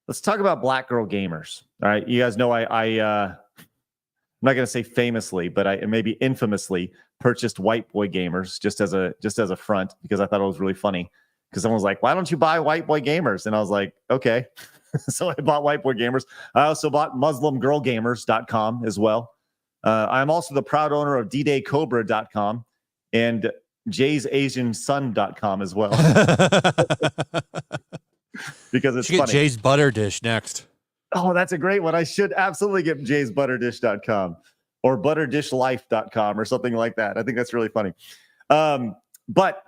Let's talk about Black Girl Gamers. All right, you guys know I'm not going to say famously, but I maybe infamously purchased White Boy Gamers just as a front because I thought it was really funny. Because someone was like, "Why don't you buy White Boy Gamers?" And I was like, "Okay." So I bought White Boy Gamers. I also bought MuslimGirlGamers.com as well. I'm also the proud owner of DDayCobra.com and Jay'sAsianSon.com as well. Because it's funny. Get Jay's Butter Dish next. Oh, that's a great one. I should absolutely get Jay'sButterDish.com or ButterDishLife.com or something like that. I think that's really funny. But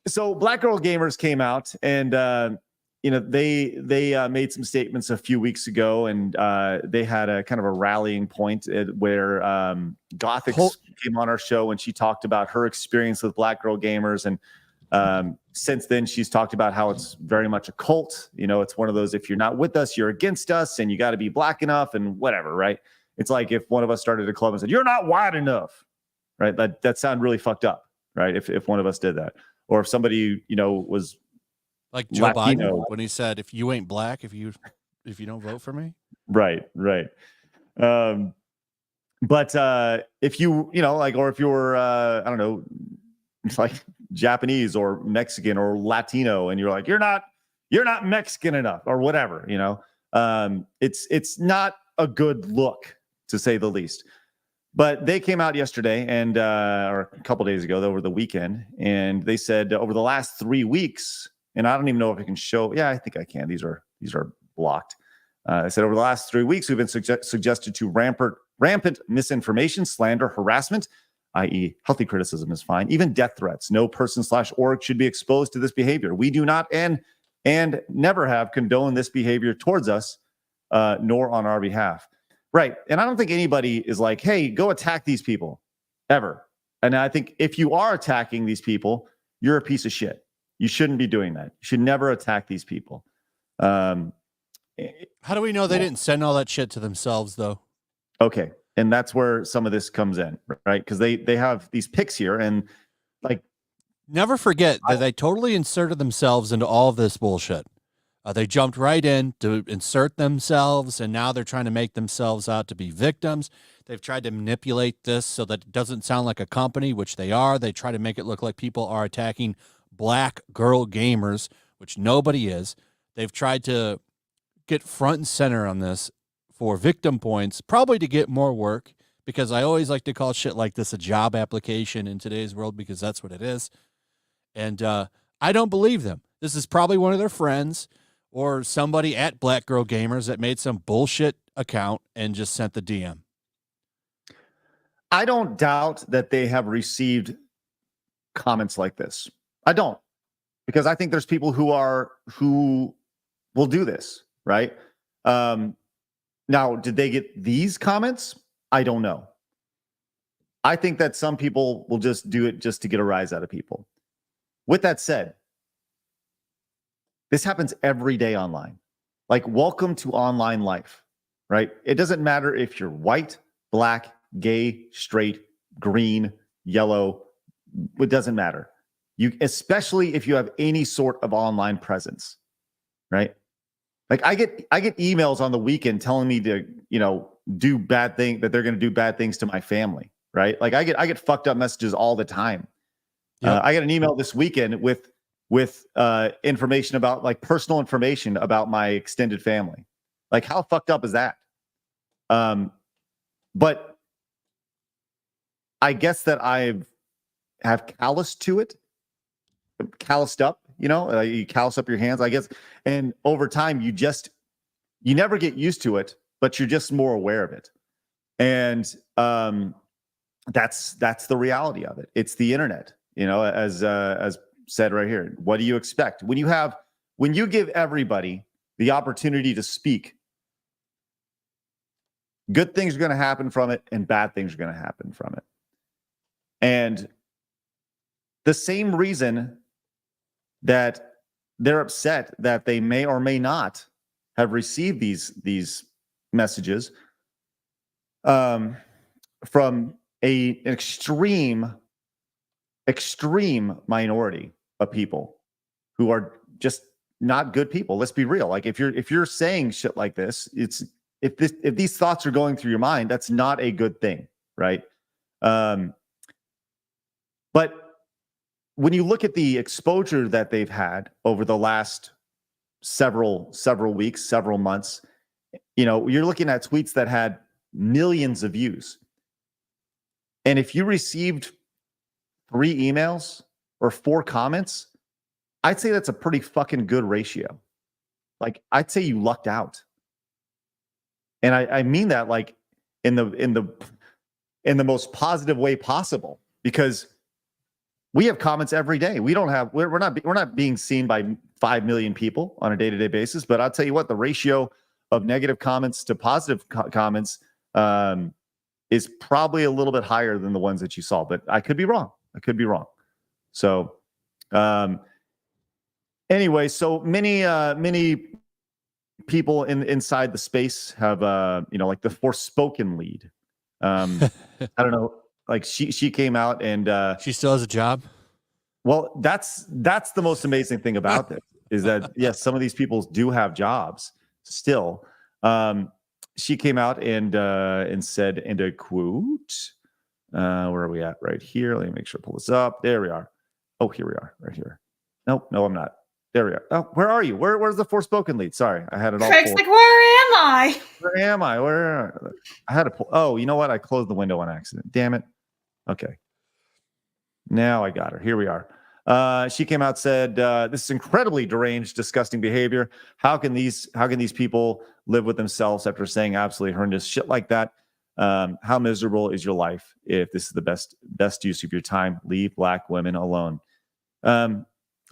so Black Girl Gamers came out and you know, they made some statements a few weeks ago, and they had a kind of a rallying point where Gothic came on our show and she talked about her experience with Black Girl Gamers, and Since then, she's talked about how it's very much a cult. You know, it's one of those, if you're not with us, you're against us, and you got to be black enough and whatever, right? It's like if one of us started a club and said, you're not white enough, right? That sound really fucked up, right? If one of us did that. Or if somebody, you know, was like Joe Latino. Biden when he said, if you ain't black, if you don't vote for me. Right. But if you know, like, or if you're, I don't know, it's like Japanese or Mexican or Latino, and you're like, you're not Mexican enough or whatever, you know, it's not a good look, to say the least. But they came out yesterday and or a couple days ago, over the weekend, and they said over the last 3 weeks, and I don't even know if I can show. Yeah, I think I can. These are blocked. I said over the last 3 weeks, we've been suggested to rampant misinformation, slander, harassment, i.e. healthy criticism is fine, even death threats. No person/org should be exposed to this behavior. We do not and never have condoned this behavior towards us, nor on our behalf. Right. And I don't think anybody is like, hey, go attack these people ever. And I think if you are attacking these people, you're a piece of shit. You shouldn't be doing that. You should never attack these people. How do we know they didn't send all that shit to themselves, though? Okay. And that's where some of this comes in, right? Because they have these pics here, and like, never forget that they totally inserted themselves into all of this bullshit. They jumped right in to insert themselves, and now they're trying to make themselves out to be victims. They've tried to manipulate this so that it doesn't sound like a company, which they are. They try to make it look like people are attacking black girl gamers, which nobody is. They've tried to get front and center on this for victim points, probably to get more work, because I always like to call shit like this a job application in today's world, because that's what it is. And I don't believe them. This is probably one of their friends or somebody at Black Girl Gamers that made some bullshit account and just sent the DM. I don't doubt that they have received comments like this. I don't, because I think there's people who will do this, right? Now, did they get these comments? I don't know. I think that some people will just do it just to get a rise out of people. With that said, this happens every day online. Like, welcome to online life, right? It doesn't matter if you're white, black, gay, straight, green, yellow. It doesn't matter. Especially if you have any sort of online presence, right? Like, I get emails on the weekend telling me to, you know, do bad things, that they're going to do bad things to my family, right? Like, I get fucked up messages all the time. Yep. I got an email this weekend with information about, like, personal information about my extended family. Like, how fucked up is that? But I guess that I have calloused to it, calloused up, you know, you callous up your hands, I guess. And over time, you never get used to it, but you're just more aware of it. And that's the reality of it. It's the internet, you know, as said right here. What do you expect when you give everybody the opportunity to speak? Good things are going to happen from it, and bad things are going to happen from it. And the same reason that they're upset that they may or may not have received these messages from an extreme minority of people who are just not good people. Let's be real. Like, if you're saying shit like this, if these thoughts are going through your mind, that's not a good thing, right? But when you look at the exposure that they've had over the last several weeks, several months, you know, you're looking at tweets that had millions of views. And if you received 3 emails or 4 comments, I'd say that's a pretty fucking good ratio. Like, I'd say you lucked out. And I mean that, like, in the most positive way possible, because we have comments every day. We're not being seen by 5 million people on a day-to-day basis, but I'll tell you what, the ratio of negative comments to positive comments is probably a little bit higher than the ones that you saw, but I could be wrong. So Anyway, so many people inside the space have like the Forspoken lead. I don't know, like she came out and She still has a job. well, that's the most amazing thing about this is that yes, some of these people do have jobs still. She came out and said, and I quote, where are we at? Right here. Let me make sure I pull this up. There we are. Oh, here we are, right here. No, I'm not. There we are. Oh, where are you? Where's the Forspoken lead? Sorry, I had it all. Craig's like, where am I? Where am I? I had to pull. Oh, you know what? I closed the window on accident. Damn it. Okay. Now I got her. Here we are. She came out, said, this is incredibly deranged, disgusting behavior. How can these people live with themselves after saying absolutely horrendous shit like that? How miserable is your life if this is the best use of your time? Leave Black women alone.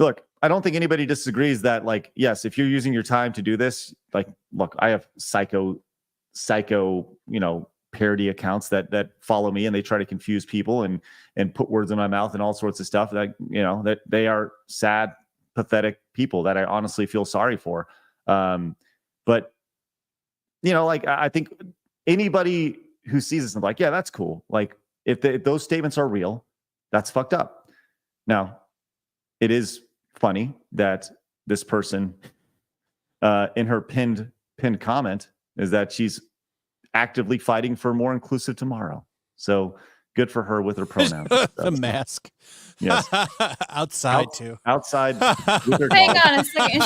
Look, I don't think anybody disagrees that, like, yes, if you're using your time to do this, like, look, I have psycho, parody accounts that follow me and they try to confuse people and put words in my mouth and all sorts of stuff that, that they are sad, pathetic people that I honestly feel sorry for. But, like, I think anybody who sees this and like, yeah, that's cool. Like, if those statements are real, that's fucked up. Now, it is funny that this person in her pinned comment is that she's actively fighting for a more inclusive tomorrow. So good for her with her pronouns. The mask. Yes. Outside too. Outside. With her Hang dog. on a second.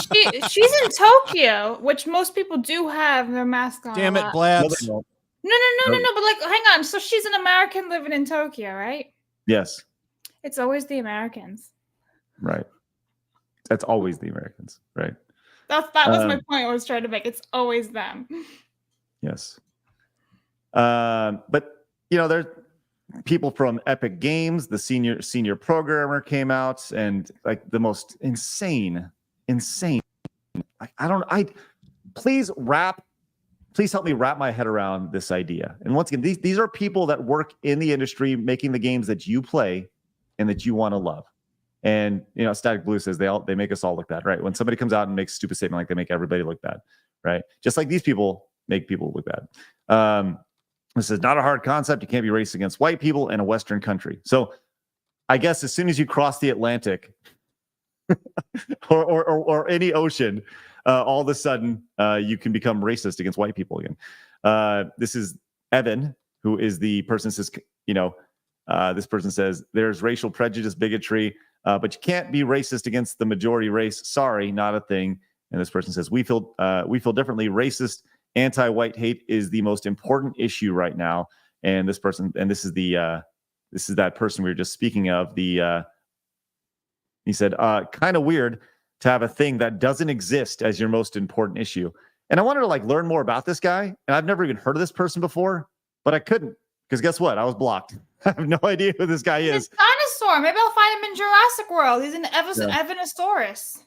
She's in Tokyo, which most people do have their mask on. Damn a it, lot. Blabs. No. No. But like, hang on. So she's an American living in Tokyo, right? Yes. It's always the Americans. Right. That's always the Americans, right? That was my point I was trying to make. It's always them. Yes. But there's people from Epic Games, the senior programmer came out and like the most insane. Please help me wrap my head around this idea. And once again, these are people that work in the industry making the games that you play and that you want to love. And Static Blue says they make us all look bad, right? When somebody comes out and makes a stupid statement, like they make everybody look bad, right? Just like these people make people look bad. This is not a hard concept. You can't be racist against white people in a Western country. So I guess as soon as you cross the Atlantic or any ocean, all of a sudden you can become racist against white people again. This is Evan, who is the person says, this person says there's racial prejudice, bigotry, but you can't be racist against the majority race. Sorry, not a thing. And this person says we feel differently. Racist, anti-white hate is the most important issue right now. And this person, and this is that person we were just speaking of. He said, kind of weird to have a thing that doesn't exist as your most important issue. And I wanted to learn more about this guy. And I've never even heard of this person before, but I couldn't because guess what? I was blocked. I have no idea who this guy is. He's a dinosaur. Maybe I'll find him in Jurassic World. He's an Evanosaurus.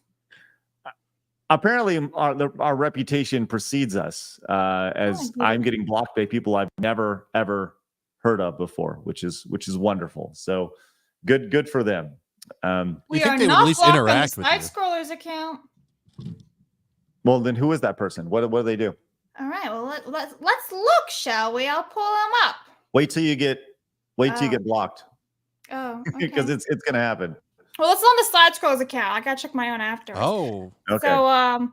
Apparently, our reputation precedes us as I'm getting blocked by people I've never ever heard of before, which is wonderful. So good for them. We think are they would not at least blocked interact on with the you? Side Scrollers account. Well, then who is that person? What do they do? All right. Well, let's look, shall we? I'll pull them up. Wait till you get blocked Oh, okay. because it's gonna happen. Well, it's on the Side Scrolls account. I gotta check my own afterwards. Oh, Okay. So,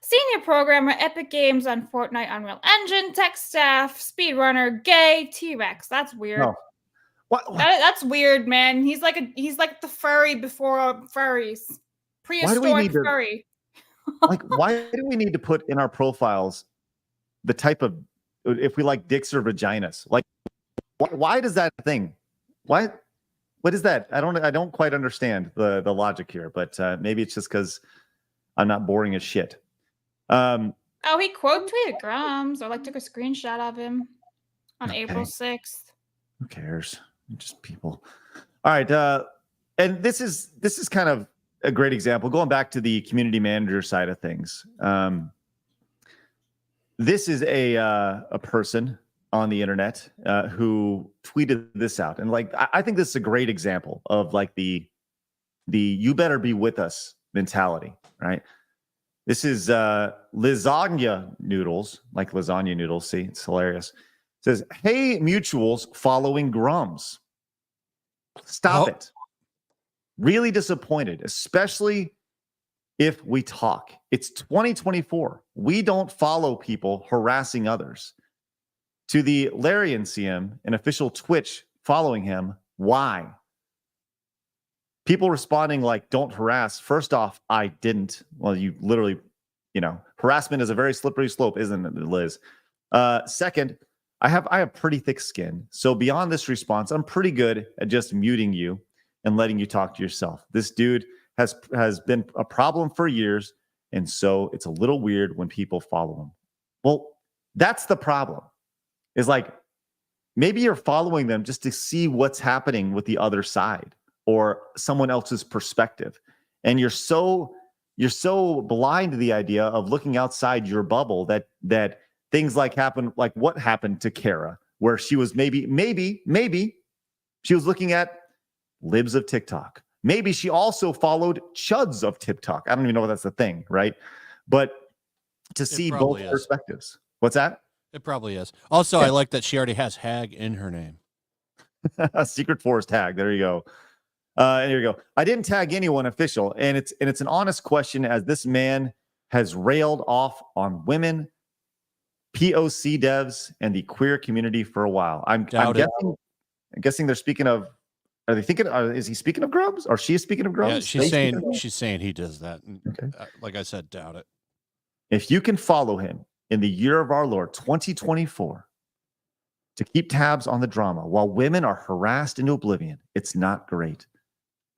senior programmer, Epic Games on Fortnite, Unreal Engine, tech staff, speedrunner, gay, T-Rex. That's weird. No. What? That's weird, man. He's like the furry before furries. Prehistoric furry. Why do we need to put in our profiles the type of if we like dicks or vaginas? Like, why does that thing? Why? What is that? I don't quite understand the logic here, but maybe it's just because I'm not boring as shit. Oh, he quote tweeted Grummz or took a screenshot of him on April 6th. Who cares? Just people. All right. And this is kind of a great example. Going back to the community manager side of things. This is a person on the internet who tweeted this out. And I think this is a great example of the you better be with us mentality, right? This is lasagna noodles, like lasagna noodles. See, it's hilarious. It says, hey, mutuals following Grummz. Stop it. Really disappointed, especially if we talk. It's 2024. We don't follow people harassing others. To the Larian CM, an official Twitch following him, why? People responding like, don't harass. First off, I didn't. Well, you literally, harassment is a very slippery slope, isn't it, Liz? Second, I have pretty thick skin. So beyond this response, I'm pretty good at just muting you and letting you talk to yourself. This dude has been a problem for years. And so it's a little weird when people follow him. Well, that's the problem. Is like, maybe you're following them just to see what's happening with the other side or someone else's perspective. And you're so blind to the idea of looking outside your bubble that things like what happened to Kara, where she was maybe she was looking at libs of TikTok. Maybe she also followed chuds of TikTok. I don't even know if that's the thing, right? But to see both perspectives. What's that? It probably is. Also, I like that she already has hag in her name. Secret Forest tag. There you go. And here you go. I didn't tag anyone official, and it's an honest question, as this man has railed off on women, POC devs, and the queer community for a while. I'm guessing they're speaking of. Are they thinking? Is he speaking of Grummz? Or she speaking of Grummz? Yeah, she's saying he does that. Okay. Like I said, doubt it. If you can follow him in the year of our Lord 2024 to keep tabs on the drama while women are harassed into oblivion, it's not great.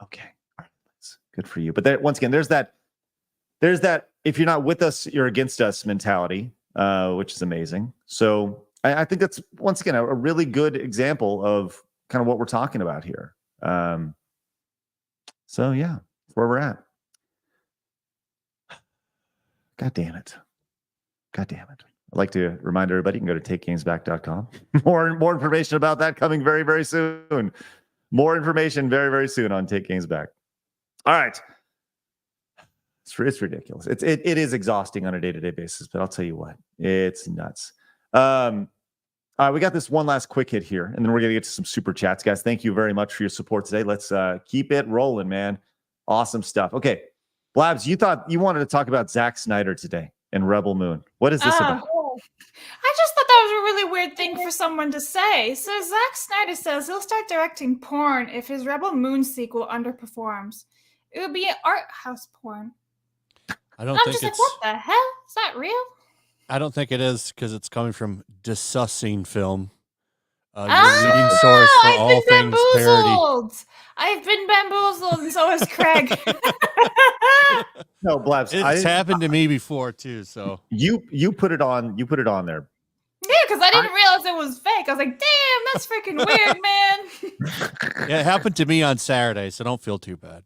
Okay, all right, that's good for you. But once again, there's that. If you're not with us, you're against us mentality, which is amazing. So I think that's once again a really good example of kind of what we're talking about here. So yeah, that's where we're at. God damn it. I'd like to remind everybody, you can go to takegamesback.com. More information about that coming very, very soon. More information very, very soon on Take Games Back. All right. It's ridiculous. It is exhausting on a day-to-day basis, but I'll tell you what, it's nuts. We got this one last quick hit here, and then we're going to get to some super chats. Guys, thank you very much for your support today. Let's keep it rolling, man. Awesome stuff. Okay, Blabs, you wanted to talk about Zack Snyder today and Rebel Moon. What is this about? I just thought that was a really weird thing for someone to say. So Zack Snyder says he'll start directing porn if his Rebel Moon sequel underperforms. It would be art house porn. I'm just like, what the hell? Is that real? I don't think it is, because it's coming from Dissussing Film. Your leading source for all things parody. I've been bamboozled, and so has Craig. No, Blabs. It's happened to me before too. So you put it on. You put it on there. Yeah, because I didn't realize it was fake. I was like, damn, that's freaking weird, man. Yeah, it happened to me on Saturday, so don't feel too bad.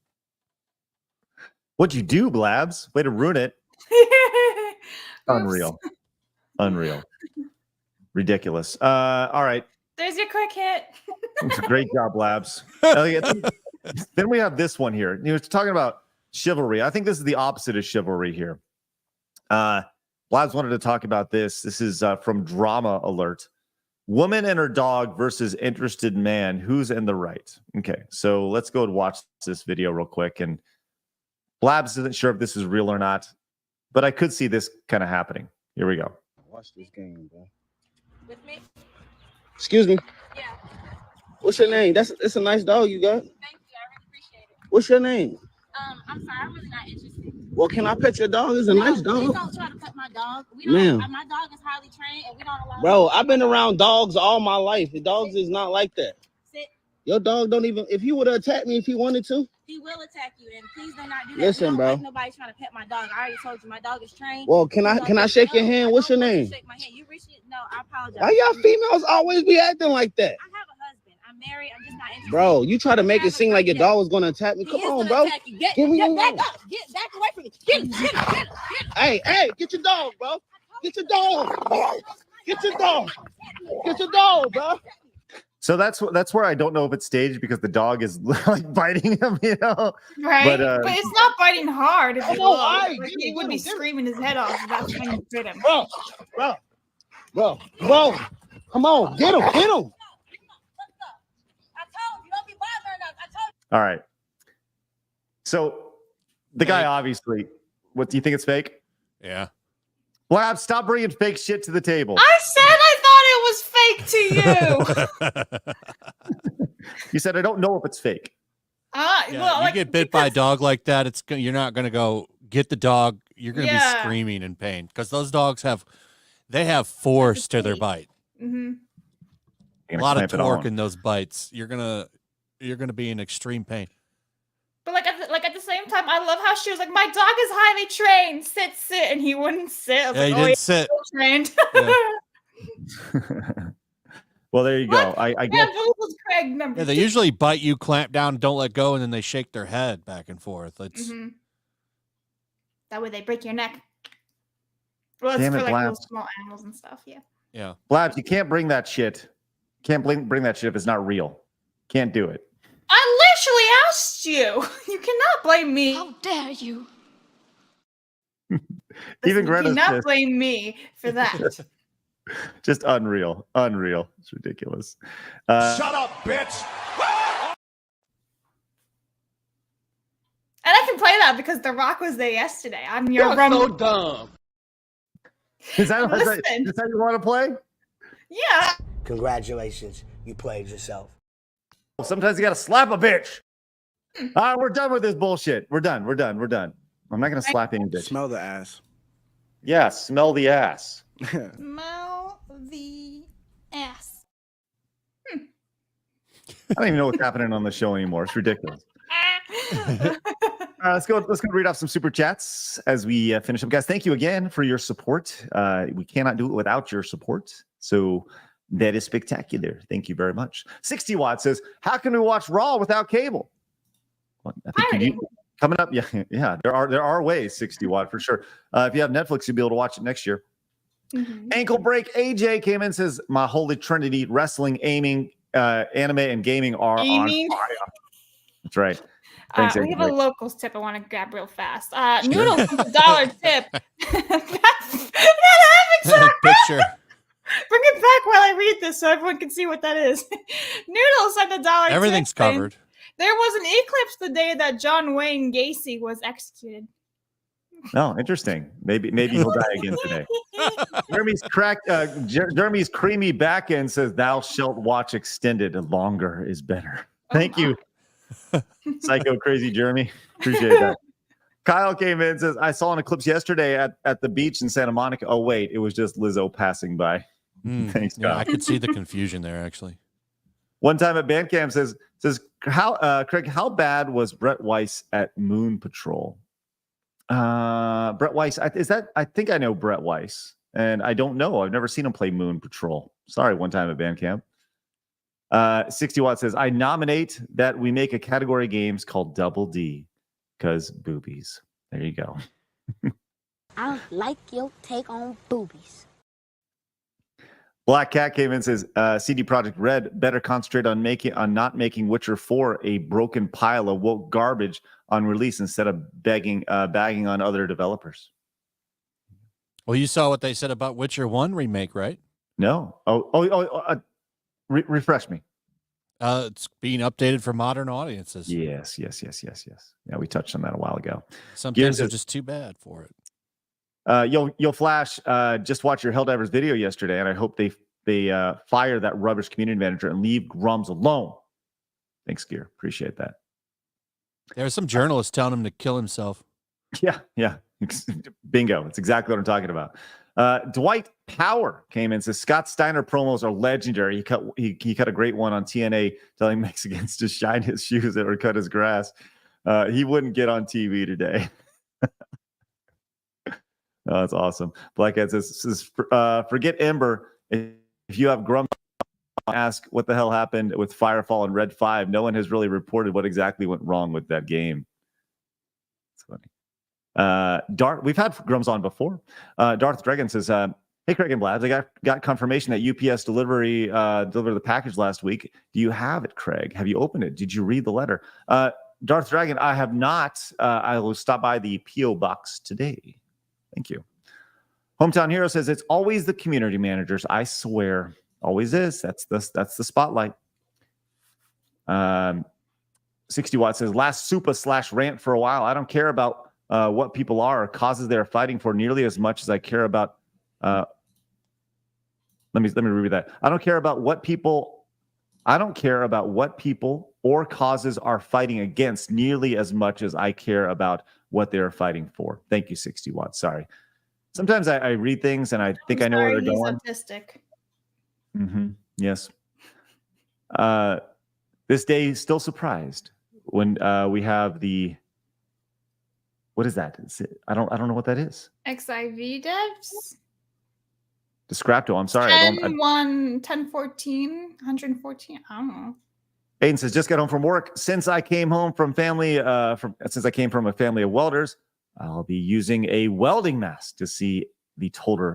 What'd you do, Blabs? Way to ruin it. Unreal. Ridiculous. All right. There's your quick hit. Great job, Blabs. Then we have this one here. You're talking about chivalry. I think this is the opposite of chivalry here. Blabs wanted to talk about this. This is from Drama Alert. Woman and her dog versus interested man. Who's in the right? Okay, so let's go and watch this video real quick. And Blabs isn't sure if this is real or not, but I could see this kind of happening. Here we go. Watch this game, bro. With me? Excuse me. Yeah. What's your name? It's a nice dog you got. Thank you. I really appreciate it. What's your name? I'm sorry. I'm really not interested. Well, can I pet your dog? It's a nice Please dog. don't try to pet my dog. We don't. Ma'am. My dog is highly trained, and we don't allow. Bro, I've been around dogs all my life. The dogs is not like that. Sit. Your dog don't even. If he would have attacked me if he wanted to. He will attack you, and please do not do that. Listen, bro. Like nobody trying to pet my dog. I already told you my dog is trained. Well, can I shake your hand? What's your name? Shake my hand. You reached it. No, I apologize. Why y'all females always be acting like that? I have a husband. I'm married. I'm just not interested. Bro, you try to make it seem like your dog was gonna attack me. He Come is on, gonna bro. attack you. Get back up. Get back away from me. Get. Hey, get your dog, bro. Get your dog. Get your dog. Get your dog, bro. So that's where I don't know if it's staged because the dog is like biting him, you know. Right, But, but it's not biting hard. If you Oh, look. alright, Like, get he him, would be get him. screaming his head off if that's when you bit him. Bro, come on, get him. I told you, don't be bothering us. I told All right. So the guy obviously. What do you think it's fake? Yeah. Blab, stop bringing fake shit to the table. I said I thought it was fake to you. You said I don't know if it's fake. Yeah, Well, you like, get bit by a dog like that, you're not gonna go get the dog. You're gonna be Yeah. screaming in pain because those dogs have force to their bite. Mm-hmm. A lot of torque in those bites. You're gonna be in extreme pain. But at the same time, I love how she was like, "My dog is highly trained. Sit, and he wouldn't sit. I was Yeah, he like, didn't he's sit. so trained. Yeah. Well, there you go. I Yeah, guess. those was Craig number Yeah, they two. usually bite you, clamp down, don't let go, and then they shake their head back and forth. It's Mhm. That way they break your neck. Well, it's Damn for it, like Blab. little small animals and stuff. Yeah. yeah. Blabs, you can't bring that shit. Can't bring that shit if it's not real. Can't do it. I literally asked you. You cannot blame me. How dare you? Even You Greta's cannot pissed. blame me for that. Just unreal. It's ridiculous. Shut up, bitch. And I can play that because The Rock was there yesterday. I'm your You're rum. so dumb. Is that Listen. how you want to play? Yeah. Congratulations, you played yourself. Sometimes you got to slap a bitch. All right, we're done with this bullshit. We're done. I'm not going to slap any bitch. Smell the ass. Yeah, smell the ass. Smell the ass. I don't even know what's happening on the show anymore. It's ridiculous. Let's go read off some super chats as we finish up, guys. Thank you again for your support. We cannot do it without your support. So that is spectacular. Thank you very much. 60 Watt says, how can we watch Raw without cable? Well, I think you coming up. Yeah. There are ways. 60 Watt for sure. If you have Netflix, you'll be able to watch it next year. Mm-hmm. Ankle break. AJ came in and says, my holy trinity: wrestling, aiming, anime, and gaming are Gaming? on fire. That's right. Thanks, We Ankle have a break. locals tip I want to grab real fast. Noodles with $1 tip. That Picture. Bring it back while I read this so everyone can see what that is. Noodles sent $1 tip. Everything's saying, covered. There was an eclipse the day that John Wayne Gacy was executed. Oh, interesting. Maybe he'll die again today. Jeremy's creamy back end says, "Thou shalt watch extended. Longer is better." Thank you, Psycho Crazy Jeremy. Appreciate that. Kyle came in and says, "I saw an eclipse yesterday at the beach in Santa Monica." Oh wait, it was just Lizzo passing by. Thanks, Kyle. Yeah, I could see the confusion there actually. One time at Bandcamp says Craig, how bad was Brett Weiss at Moon Patrol? Brett Weiss, I think I know Brett Weiss, and I don't know. I've never seen him play Moon Patrol. Sorry, one time at Bandcamp. 60 Watt says, I nominate that we make a category games called Double D, because boobies. There you go. I like your take on boobies. Black Cat came in and says, CD Projekt Red better concentrate on not making Witcher 4 a broken pile of woke garbage on release instead of bagging on other developers. Well, you saw what they said about Witcher 1 remake, right? No. Refresh me. It's being updated for modern audiences. Yes. Yeah, we touched on that a while ago. Some Gears things are is- just too bad for it. Yo Flash, just watched your Helldivers video yesterday, and I hope they fire that rubbish community manager and leave Grummz alone. Thanks, Gear. Appreciate that. There were some journalists telling him to kill himself. Yeah. Bingo. It's exactly what I'm talking about. Dwight Power came in and says Scott Steiner promos are legendary. He cut a great one on TNA telling Mexicans to shine his shoes or cut his grass. He wouldn't get on TV today. Oh, that's awesome. Blackhead says forget Ember. If you have Grummz, ask what the hell happened with Firefall and Red 5. No one has really reported what exactly went wrong with that game. It's funny. We've had Grummz on before. Darth Dragon says, Hey, Craig and Blabs, I got confirmation that UPS delivered the package last week. Do you have it, Craig? Have you opened it? Did you read the letter? Darth Dragon, I have not. I will stop by the P.O. box today. Thank you. Hometown Hero says it's always the community managers. I swear, always is. That's the spotlight. 60 Watt says last super/rant for a while. I don't care about what people are or causes they're fighting for nearly as much as I care about. Let me reread that. I don't care about what people or causes are fighting against nearly as much as I care about what they are fighting for. Thank you, 60 Watts. Sorry. Sometimes I read things and I think I know where they're going. He's autistic. Mm-hmm. Yes. This day is still surprised when we have the. What is that? I don't know what that is. XIV devs. Descripto. I'm sorry. 1014, 114. I don't know. Aiden says, just got home from work. Since I came home from since I came from a family of welders, I'll be using a welding mask to see the total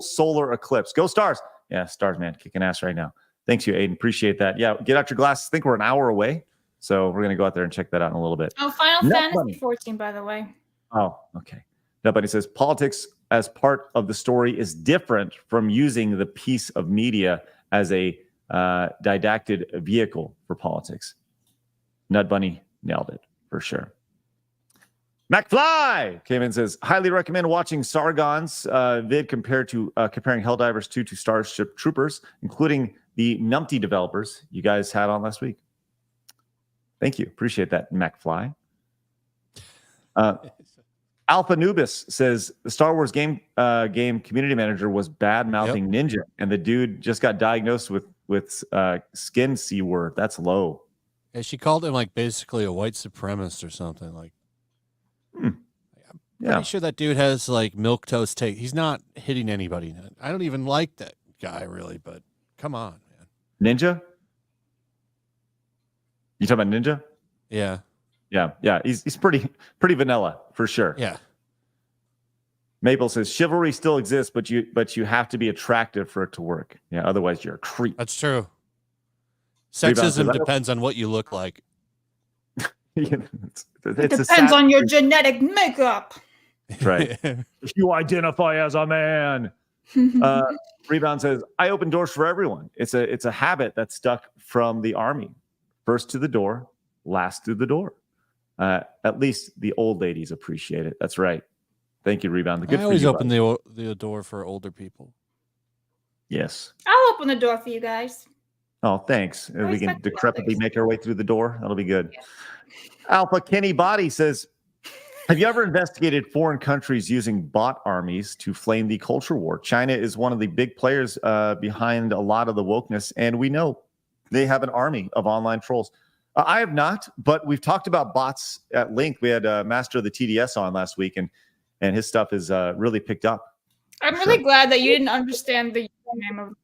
solar eclipse. Go Stars. Yeah, Stars, man, kicking ass right now. Thanks you, Aiden. Appreciate that. Yeah, get out your glasses. I think we're an hour away. So we're going to go out there and check that out in a little bit. Oh, Final Fantasy 14, by the way. Oh, okay. Nobody says politics as part of the story is different from using the piece of media as a didactic vehicle for politics. Nut Bunny nailed it for sure. McFly came in and says, highly recommend watching Sargon's vid comparing Helldivers 2 to Starship Troopers, including the Numpty developers you guys had on last week. Thank you. Appreciate that, McFly. Alpha Nubis says the Star Wars game community manager was bad-mouthing Ninja, and the dude just got diagnosed with skin C-word. That's low. Yeah, she called him like basically a white supremacist or something. Like, I'm pretty sure that dude has like milquetoast take. He's not hitting anybody. I don't even like that guy really, but come on, man. Ninja? You talking about Ninja? Yeah. Yeah. He's pretty vanilla for sure. Yeah. Maple says chivalry still exists, but you have to be attractive for it to work. Yeah, otherwise you're a creep. That's true. Sexism depends on what you look like. It depends on your genetic makeup. Right. If you identify as a man. Rebound says, I open doors for everyone. It's a habit that's stuck from the army. First to the door, last through the door. At least the old ladies appreciate it. That's right. Thank you, Rebound. I always open the door for older people. Yes. I'll open the door for you guys. Oh, thanks. If we can decrepitly make our way through the door, that'll be good. Yeah. Alpha Kenny Body says, have you ever investigated foreign countries using bot armies to flame the culture war? China is one of the big players behind a lot of the wokeness, and we know they have an army of online trolls. I have not, but we've talked about bots at length. We had Master of the TDS on last week, and his stuff is really picked up. I'm really glad that you didn't understand the name of.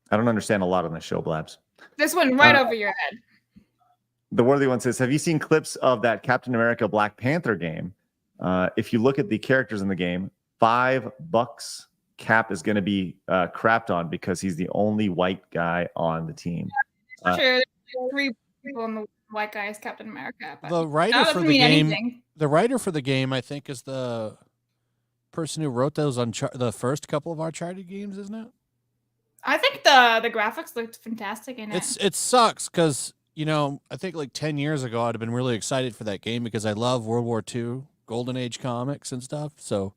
I don't understand a lot on the show, Blabs. This went right over your head. The worthy one says, have you seen clips of that Captain America Black Panther game? If you look at the characters in the game, $5 Cap is going to be crapped on because he's the only white guy on the team. Sure, there's 3 people in the white guy is Captain America. The writer for the game, the writer for the game, I think, is the person who wrote those the first couple of Uncharted games, isn't it? I think the graphics looked fantastic in it. It sucks because I think like 10 years ago I'd have been really excited for that game because I love World War II, Golden Age comics and stuff. So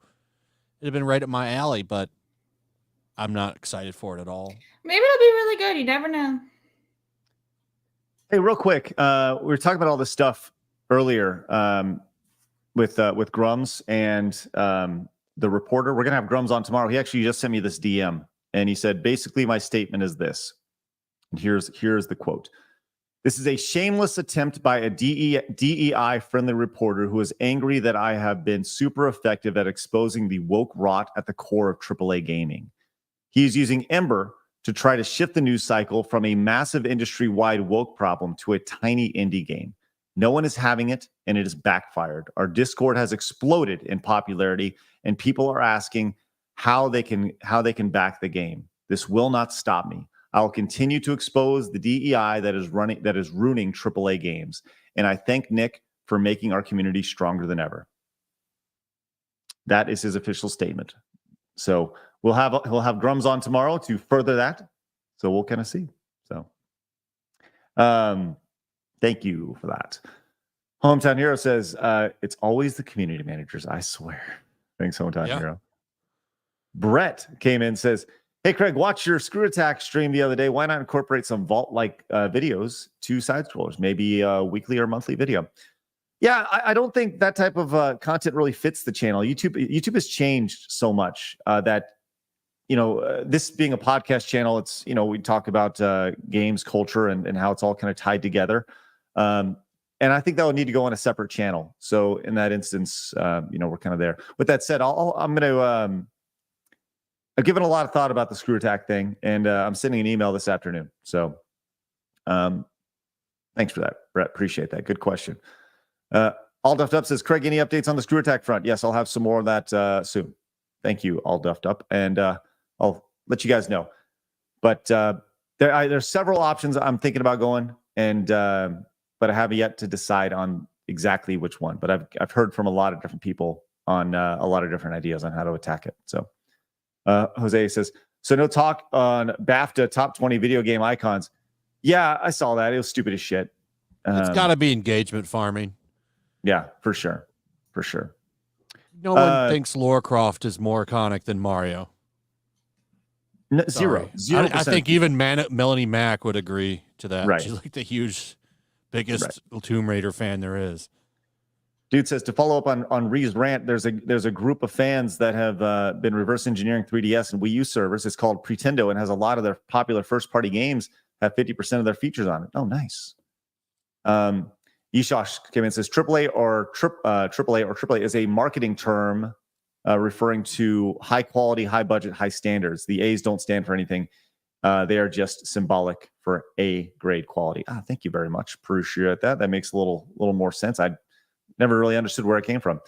it'd have been right up my alley, but I'm not excited for it at all. Maybe it'll be really good. You never know. Hey, real quick, we were talking about all this stuff earlier with Grummz and the reporter. We're gonna have Grummz on tomorrow. He actually just sent me this DM, and he said, basically, my statement is this. And here's the quote. This is a shameless attempt by a DEI-friendly reporter who is angry that I have been super effective at exposing the woke rot at the core of AAA gaming. He is using Ember to try to shift the news cycle from a massive industry-wide woke problem to a tiny indie game. No one is having it, and it has backfired. Our Discord has exploded in popularity, and people are asking how they can back the game. This will not stop me. I will continue to expose the DEI that is ruining AAA games. And I thank Nick for making our community stronger than ever. That is his official statement. So he'll have Grummz on tomorrow to further that. So we'll kind of see. So thank you for that. Hometown Hero says, it's always the community managers, I swear. Thanks, Hometown Hero. Brett came in and says, hey, Craig, watch your Screw Attack stream the other day. Why not incorporate some Vault-like videos to side scrollers? Maybe a weekly or monthly video. Yeah, I don't think that type of content really fits the channel. YouTube has changed so much that, this being a podcast channel, it's, we talk about games, culture, and how it's all kind of tied together. And I think that would need to go on a separate channel. So in that instance, we're kind of there. With that said, I'm going to... I've given a lot of thought about the Screw Attack thing, and I'm sending an email this afternoon. So thanks for that, Brett. Appreciate that. Good question. All Duffed Up says, Craig, any updates on the Screw Attack front? Yes, I'll have some more of that soon. Thank you, All Duffed Up. And I'll let you guys know. But there's several options I'm thinking about going, and but I haven't yet to decide on exactly which one. But I've heard from a lot of different people on a lot of different ideas on how to attack it. So Jose says, so no talk on BAFTA top 20 video game icons. Yeah, I saw that. It was stupid as shit. It's got to be engagement farming. Yeah, for sure. For sure. No one thinks Lara Croft is more iconic than Mario. Zero. I think even Melanie Mack would agree to that. Right. She's like the biggest Tomb Raider fan there is. Dude says, to follow up on Ree's rant, there's a group of fans that have been reverse engineering 3DS and Wii U servers. It's called Pretendo and has a lot of their popular first-party games have 50% of their features on it. Oh, nice. Yeshosh came in and says, AAA or AAA is a marketing term referring to high quality, high budget, high standards. The A's don't stand for anything. They are just symbolic for A grade quality. Thank you very much. Appreciate that. That makes a little more sense. I never really understood where it came from.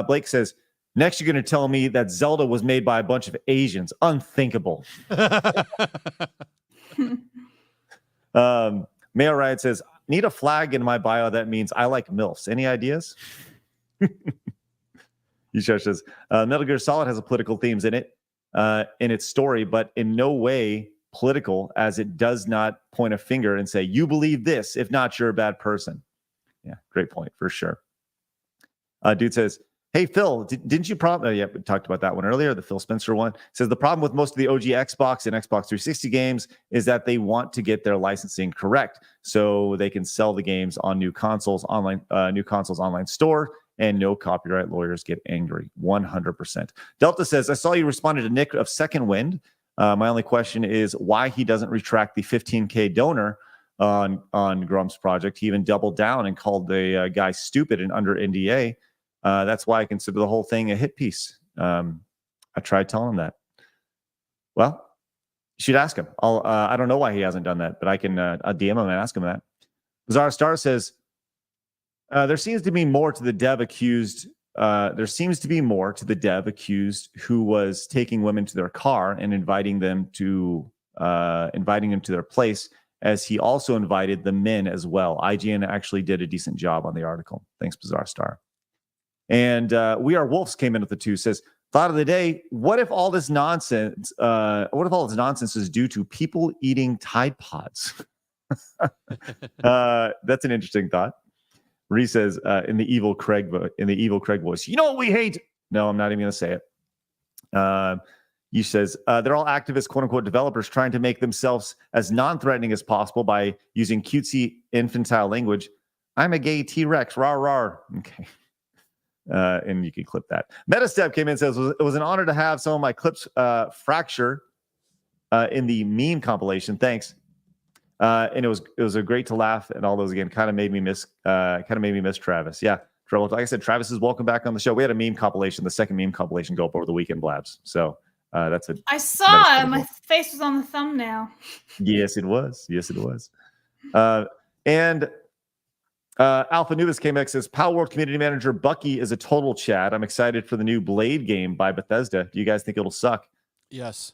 Blake says, next you're going to tell me that Zelda was made by a bunch of Asians. Unthinkable. Mail Riot says, need a flag in my bio that means I like MILFs. Any ideas? Yusha says, Metal Gear Solid has a political themes in it, in its story, but in no way political, as it does not point a finger and say, you believe this. If not, you're a bad person. Yeah, great point for sure. Dude says, hey, Phil, didn't you we talked about that one earlier, the Phil Spencer one. Says the problem with most of the OG Xbox and Xbox 360 games is that they want to get their licensing correct so they can sell the games on new consoles online store, and no copyright lawyers get angry. 100%. Delta says, I saw you responded to Nick of Second Wind. My only question is why he doesn't retract the $15K donor on Grummz project. He even doubled down and called the guy stupid and under NDA. That's why I consider the whole thing a hit piece. I tried telling him that. Well, you should ask him. I don't know why he hasn't done that, but I can DM him and ask him that. Bizarre Star says, there seems to be more to the dev accused. There seems to be more to the dev accused who was taking women to their car and inviting them to their place, as he also invited the men as well. IGN actually did a decent job on the article. Thanks, Bizarre Star. And We Are Wolves came in with the 2, says, thought of the day, what if all this nonsense is due to people eating Tide Pods? That's an interesting thought. Ree says, in the evil Craig voice, you know what we hate? No, I'm not even going to say it. You says, they're all activist, quote unquote, developers trying to make themselves as non-threatening as possible by using cutesy infantile language. I'm a gay T-Rex, rah, rah. Okay. And you can clip that. Metastep came in and says, it was an honor to have some of my clips fracture in the meme compilation. Thanks. And it was a great to laugh and all those again. Kind of made me miss Travis. Yeah. Like I said, Travis is welcome back on the show. We had a meme compilation, the second meme compilation go up over the weekend, Blabs. So that's it. I saw it. My face was on the thumbnail. Yes, it was. And Alpha Nubis came back, says Power World community manager Bucky is a total Chad. I'm excited for the new Blade game by Bethesda. Do you guys think it'll suck? Yes.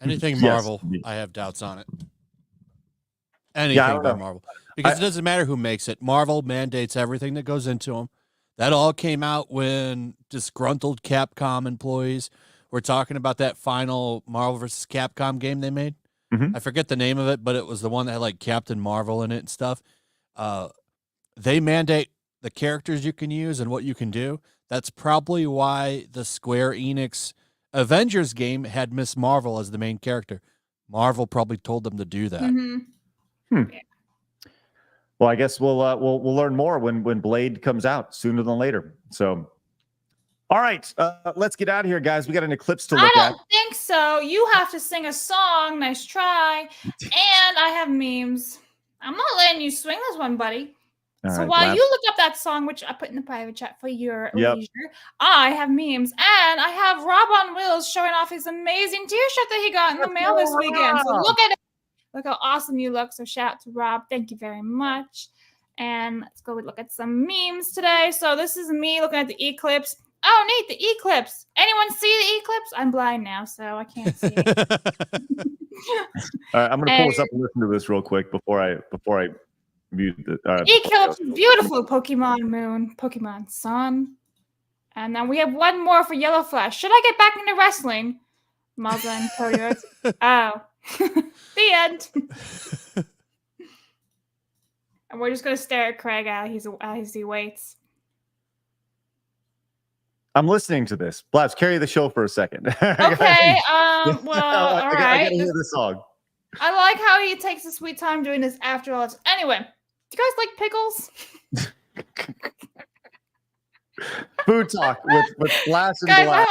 Anything Yes. Marvel, I have doubts on it. Anything by Marvel. Because it doesn't matter who makes it. Marvel mandates everything that goes into them. That all came out when disgruntled Capcom employees were talking about that final Marvel vs. Capcom game they made. Mhm. I forget the name of it, but it was the one that had like Captain Marvel in it and stuff. They mandate the characters you can use and what you can do. That's probably why the Square Enix Avengers game had Miss Marvel as the main character. Marvel probably told them to do that. Mm-hmm. Well, I guess we'll learn more when Blade comes out sooner than later. So, all right, let's get out of here, guys. We got an Eclipse to look I at. don't think so. You have to sing a song. Nice try. And I have memes. I'm not letting you swing this one, buddy. All So right, while Blab. you look up that song, which I put in the private chat for your Yep. leisure, I have memes. And I have Rob on Wheels showing off his amazing t-shirt that he got in the Let's mail go, this weekend. So Rob. look at it. Look how awesome you look. So shout out to Rob. Thank you very much. And let's go look at some memes today. So this is me looking at the Eclipse. Oh, neat, the Eclipse. Anyone see the Eclipse? I'm blind now, so I can't see it. All right, I'm going to pull this up and listen to this real quick before I mute the Eclipse, beautiful Pokemon Moon, Pokemon Sun. And then we have one more for Yellow Flash. Should I get back into wrestling? Mazda and Toyota. Oh. The end. And we're just going to stare at Craig as he waits. I'm listening to this. Blabs, carry the show for a second. Okay, well, all I right. gotta hear this song. I like how he takes his sweet time doing this after all. Anyway, do you guys like pickles? Food talk with Flash and Guys, Blab.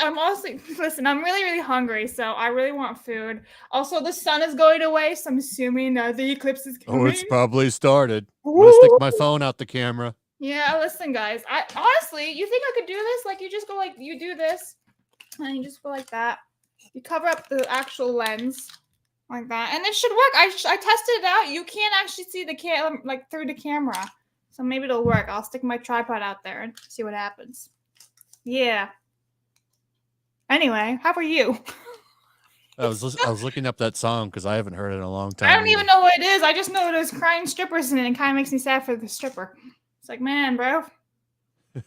I'm honestly, listen, I'm really, really hungry, so I really want food. Also, the sun is going away, so I'm assuming the eclipse is coming. Oh, it's probably started. I'm going to stick my phone out the camera. Yeah, listen, guys. I honestly, you think I could do this? Like, you just go like, you do this, and you just go like that. You cover up the actual lens like that, and it should work. I tested it out. You can't actually see the like through the camera, so maybe it'll work. I'll stick my tripod out there and see what happens. Yeah. Anyway, how are you? I was looking up that song because I haven't heard it in a long time. I don't even know what it is. I just know there's crying strippers in it, and it kind of makes me sad for the stripper. It's like, man, bro,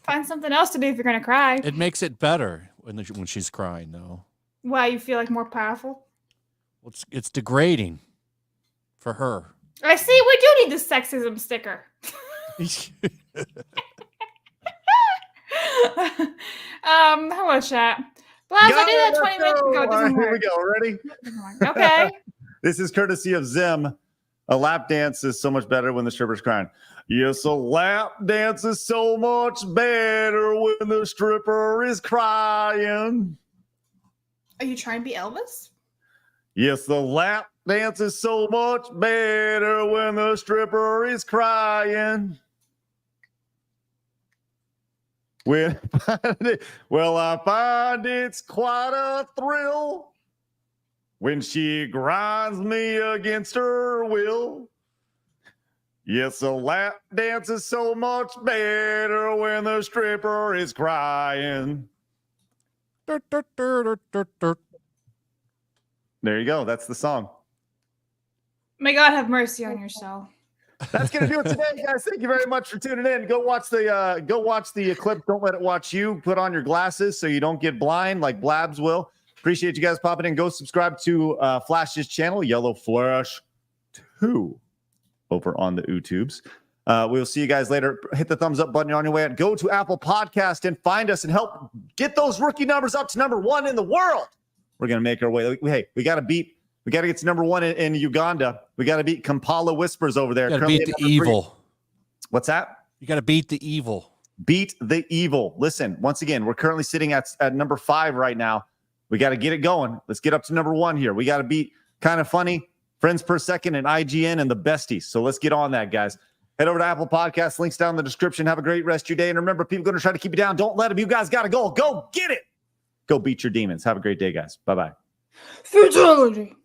find something else to do if you're gonna cry. It makes it better when she's crying, though. Why, you feel like more powerful? Well, it's degrading for her. I see. We do need the sexism sticker. Hello, chat. Blaz, I did that 20 minutes ago. It doesn't Here we work. go. Ready? Okay. This is courtesy of Zim. A lap dance is so much better when the stripper's crying. Yes, a lap dance is so much better when the stripper is crying. Are you trying to be Elvis? Yes, the lap dance is so much better when the stripper is crying. Well, I find it's quite a thrill when she grinds me against her will. Yes, a lap dance is so much better when the stripper is crying. There you go. That's the song. May God have mercy on your soul. That's gonna do it today, guys. Thank you very much for tuning in. Go watch the Eclipse. Don't let it watch you. Put on your glasses so you don't get blind like Blabs will. Appreciate you guys popping in. Go subscribe to Flash's channel, Yellow Flash 2, over on the YouTubes. We'll see you guys later. Hit the thumbs up button on your way out. Go to Apple Podcast and find us and help get those rookie numbers up to #1 in the world. We're gonna make our way. Hey, we got to get to #1 in Uganda. We got to beat Kampala Whispers over there. You got to beat the evil. What's that? You got to beat the evil. Beat the evil. Listen, once again, we're currently sitting at #5 right now. We got to get it going. Let's get up to #1 here. We got to beat Kind of Funny, Friends Per Second, and IGN and the Besties. So let's get on that, guys. Head over to Apple Podcasts. Links down in the description. Have a great rest of your day. And remember, people are going to try to keep you down. Don't let them. You guys got to go. Go get it. Go beat your demons. Have a great day, guys. Bye-bye. Fatality.